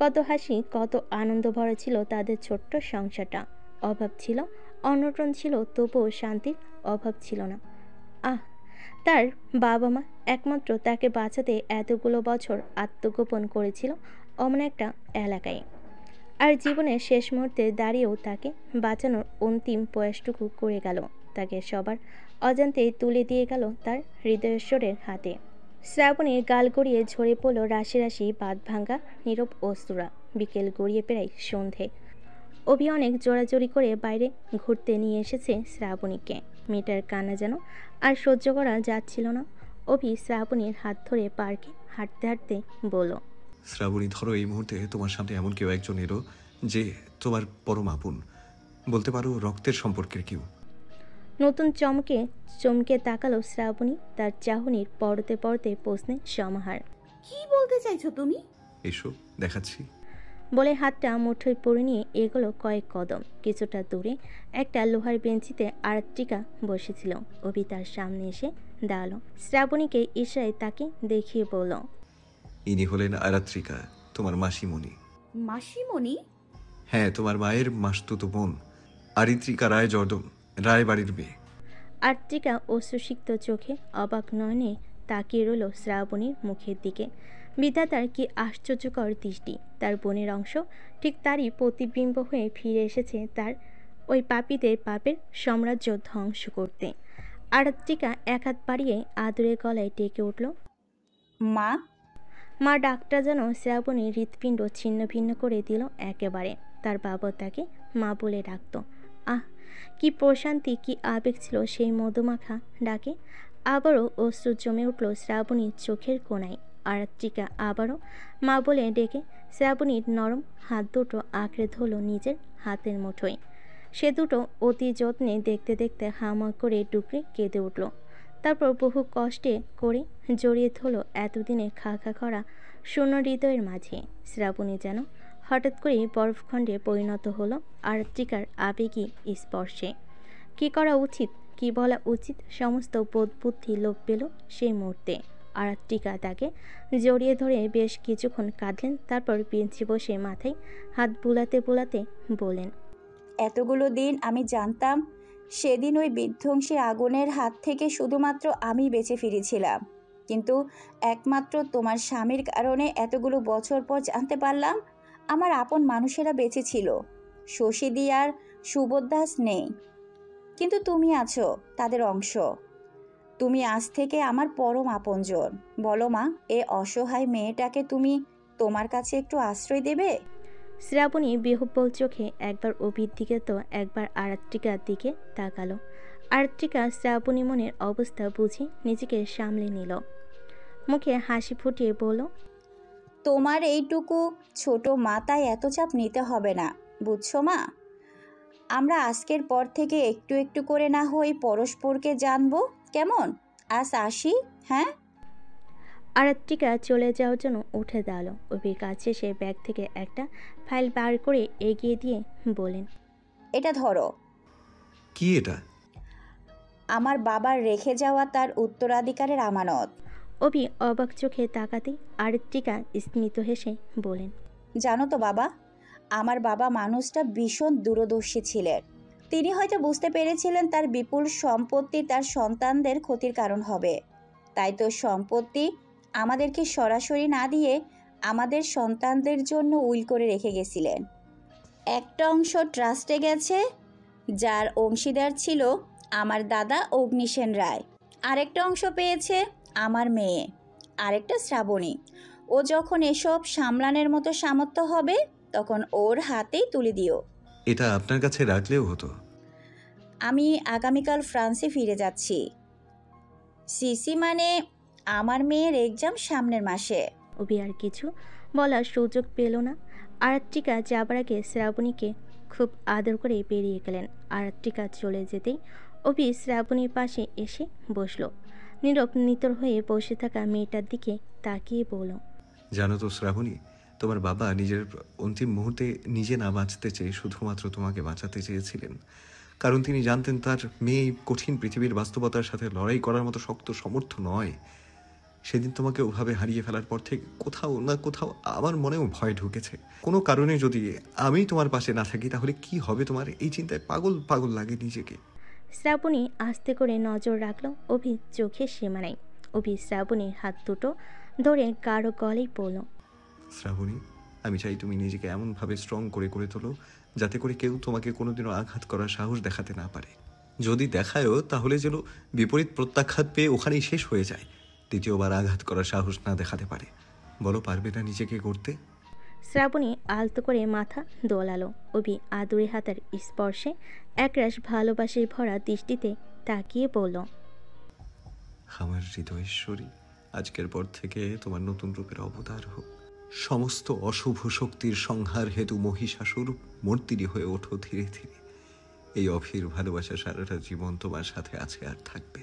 কত হাসি, কত আনন্দ ভরা ছিল তাদের ছোট্ট সংসারটা। অভাব ছিল, অনটন ছিল, তবুও শান্তির অভাব ছিল না। তার বাবা মা একমাত্র তাকে বাঁচাতে এতগুলো বছর আত্মগোপন করেছিল অমন একটা এলাকায়। আর জীবনের শেষ মুহূর্তে দাঁড়িয়েও তাকে বাঁচানোর অন্তিম প্রয়াসটুকু করে গেল। তাকে সবার অজান্তেই তুলে দিয়ে গেল তার হৃদয়েশ্বরের হাতে। শ্রাবণীর গাল গড়িয়ে ঝরে পড়ল রাশি রাশি বাঁধ ভাঙ্গা নীরব অশ্রুরা। বিকেল গড়িয়ে প্রায় সন্ধে। অভি অনেক জোরাজোরি করে বাইরে ঘুরতে নিয়ে এসেছে শ্রাবণীকে। মেয়েটার কান্না যেন আর সহ্য করা যাচ্ছিল না। অভি শ্রাবণীর হাত ধরে পার্কে হাঁটতে হাঁটতে বলল, শ্রাবণী, ধরো এই মুহূর্তে তোমার সামনে এমন কেউ একজন এলো যে তোমার পরম আপন, বলতে পারো রক্তের সম্পর্কের কেউ। নতুন চমকে তাকালো শ্রাবণী। তার চাহনির পরতে পরতে প্রশ্নে সমাহার। কি বলতে চাইছো তুমি? এসো দেখাচ্ছি বলে হাতটা মুঠোয় পরে নিয়ে এগোলো কয়েক কদম। কিছুটা দূরে একটা লোহার বেঞ্চিতে আরাত্রিকা বসেছিল। অভি তার সামনে এসে দাঁড়ালো। শ্রাবণীকে ইশারায় তাকে দেখিয়ে বলল, ইনি হলেন আরাত্রিকা, তোমার মাসিমণি। মাসিমণি? হ্যাঁ, তোমার মায়ের মাসতুতো বোন আরিত্রিকা রায় জর্দন, রায় বাড়ির মেয়ে। আরাত্রিকা অশ্রুসিক্ত চোখে অবাক নয়নে তাকিয়ে রইল শ্রাবণীর মুখের দিকে। বিধাতার কি আশ্চর্যকর দৃষ্টি! তার বোনের অংশ ঠিক তারই প্রতিবিম্ব হয়ে ফিরে এসেছে তার ওই পাপীদের পাপের সাম্রাজ্য ধ্বংস করতে। আরাত্রিকা এক হাত বাড়িয়ে আদুরে গলায় ডেকে উঠল, মা। মা ডাকটা যেন শ্রাবণীর হৃৎপিণ্ড ছিন্ন ভিন্ন করে দিল একেবারে। তার বাবা তাকে মা বলে ডাকত। আহ, কি প্রশান্তি, কি আবেগ ছিল সেই মধুমাখা ডাকে। আবারও অশ্রু জমে উঠল শ্রাবণীর চোখের কোণায়। আরাত্রিকা আবারও মা বলে ডেকে শ্রাবণীর নরম হাত দুটো আঁকড়ে ধরল নিজের হাতের মুঠোয়। সে দুটো অতি যত্নে দেখতে দেখতে হামা করে ডুকরে কেঁদে উঠল। তারপর বহু কষ্টে করে জড়িয়ে ধরল এতদিনে খা খা করা শূন্য হৃদয়ের মাঝে। শ্রাবণী যেন হঠাৎ করেই বরফখণ্ডে পরিণত হলো আরাত্রিকার আবেগী স্পর্শে। কী করা উচিত, কি বলা উচিত, সমস্ত বোধ বুদ্ধি লোপ পেল সেই মুহূর্তে। আরাত্রিকা তাকে জড়িয়ে ধরে বেশ কিছুক্ষণ কাঁদলেন। তারপর বেঞ্চে বসে মাথায় হাত বুলাতে বুলাতে বলেন, এতগুলো দিন আমি জানতাম সেদিন ওই বিধ্বংসী আগুনের হাত থেকে শুধুমাত্র আমি বেঁচে ফিরেছিলাম, কিন্তু একমাত্র তোমার স্বামীর কারণে এতগুলো বছর পর জানতে পারলাম আমার আপন মানুষেরা বেঁচে ছিল। শশীদি আর সুবোধ দাস নেই, কিন্তু তুমি আছো তাদের অংশ। তুমি আজ থেকে আমার পরম আপনজন। বলো মা, এ অসহায় মেয়েটাকে তুমি তোমার কাছে একটু আশ্রয় দেবে? শ্রাবণী বিহ্বল চোখে একবার অভির দিকে তো একবার আরাত্রিকার দিকে তাকালো। আরাত্রিকা শ্রাবণী মনের অবস্থা বুঝে নিজেকে সামলে নিল। মুখে হাসি ফুটিয়ে বলল, তোমার এইটুকু ছোট মাথায় এত চাপ নিতে হবে না, বুঝছো মা? আমরা আজকের পর থেকে একটু একটু করে না হই পরস্পরকে জানবো, কেমন? আজ আসি, হ্যাঁ? আরাত্রিকা চলে যাওয়ার জন্য উঠে দাঁড়ালো। অভির কাছে সে ব্যাগ থেকে একটা ফাইল বার করে এগিয়ে দিয়ে বলেন, এটা ধরো। কি এটা? আমার বাবার রেখে যাওয়া তার উত্তরাধিকারের আমানত। অভি অবাক চোখে তাকাতে আরাত্রিকা স্মিত হেসে বলেন, জানো তো বাবা, আমার বাবা মানুষটা ভীষণ দূরদর্শী ছিলেন। তিনি হয়তো বুঝতে পেরেছিলেন তার বিপুল সম্পত্তি তার সন্তানদের ক্ষতির কারণ হবে। তাই তো সম্পত্তি আমাদেরকে সরাসরি না দিয়ে আমাদের সন্তানদের জন্য উইল করে রেখে গেছিলেন। একটা অংশ ট্রাস্টে গেছে, যার অংশীদার ছিল আমার দাদা অগ্নিসেন রায়। আরেকটা অংশ পেয়েছে আমার মেয়ে, আরেকটা শ্রাবণী। ও যখন এসব সামলানোর মতো সামর্থ্য হবে তখন ওর হাতেই তুলে দিও। এটা আপনার কাছে রাখলেও হতো। আমি আগামীকাল ফ্রান্সে ফিরে যাচ্ছি। সিসি মানে আমার মেয়ের এক্সাম সামনের মাসে। অভি আর কিছু বলার সুযোগ পেল না। আরাত্রিকা যাবার আগে শ্রাবণীকে খুব আদর করে বেরিয়ে গেলেন। আরাত্রিকা চলে যেতেই অভি শ্রাবণীর পাশে এসে বসল। নীরব নিতর হয়ে বসে থাকা মেয়েটার দিকে তাকিয়ে বলল, জানো তো শ্রাবণী, তোমার বাবা নিজের অন্তিম মুহূর্তে নিজে না বাঁচতে চেয়ে শুধুমাত্র তোমাকে বাঁচাতে চেয়েছিলেন। কারণ তিনি জানতেন তার মেয়ে কঠিন পৃথিবীর বাস্তবতার সাথে লড়াই করার মতো শক্ত সমর্থ নয়। সেদিন তোমাকে ওভাবে হারিয়ে ফেলার পর থেকে কোথাও না কোথাও আমার মনেও ভয় ঢুকেছে। কোনো কারণে যদি আমি তোমার পাশে না থাকি তাহলে কি হবে তোমার, এই চিন্তায় পাগল পাগল লাগে নিজেকে। শ্রাবণী আস্তে করে নজর রাখলো অভি চোখের সীমানায়। অভি শ্রাবণীর হাত দুটো ধরে গাঢ় গলায় বলল, শ্রাবণী, আমি চাই তুমি নিজেকে এমনভাবে স্ট্রং করে করে তোলো যাতে করে কেউ তোমাকে কোনোদিনও আঘাত করার সাহস দেখাতে না পারে। যদি দেখায়ও তাহলে যেন বিপরীত প্রত্যাঘাত পেয়ে ওখানেই শেষ হয়ে যায়, দ্বিতীয়বার আঘাত করার সাহস না দেখাতে পারে। বলো, পারবে না নিজেকে করতে? শ্রাবণী আলতো করে মাথা দোলালো। অভি আদুরে হাতের স্পর্শে একরাশ ভালোবাসায় ভরা দৃষ্টিতে তাকিয়ে বলল, আমার হৃদয়েশ্বরী, আজকের পর থেকে তোমার নতুন রূপের অবতার হোক। সমস্ত অশুভ শক্তির সংহার হেতু মহিষাসুর মূর্তিরই হয়ে ওঠো ধীরে ধীরে। এই অভির ভালোবাসা সারাটা জীবন তোমার সাথে আছে আর থাকবে।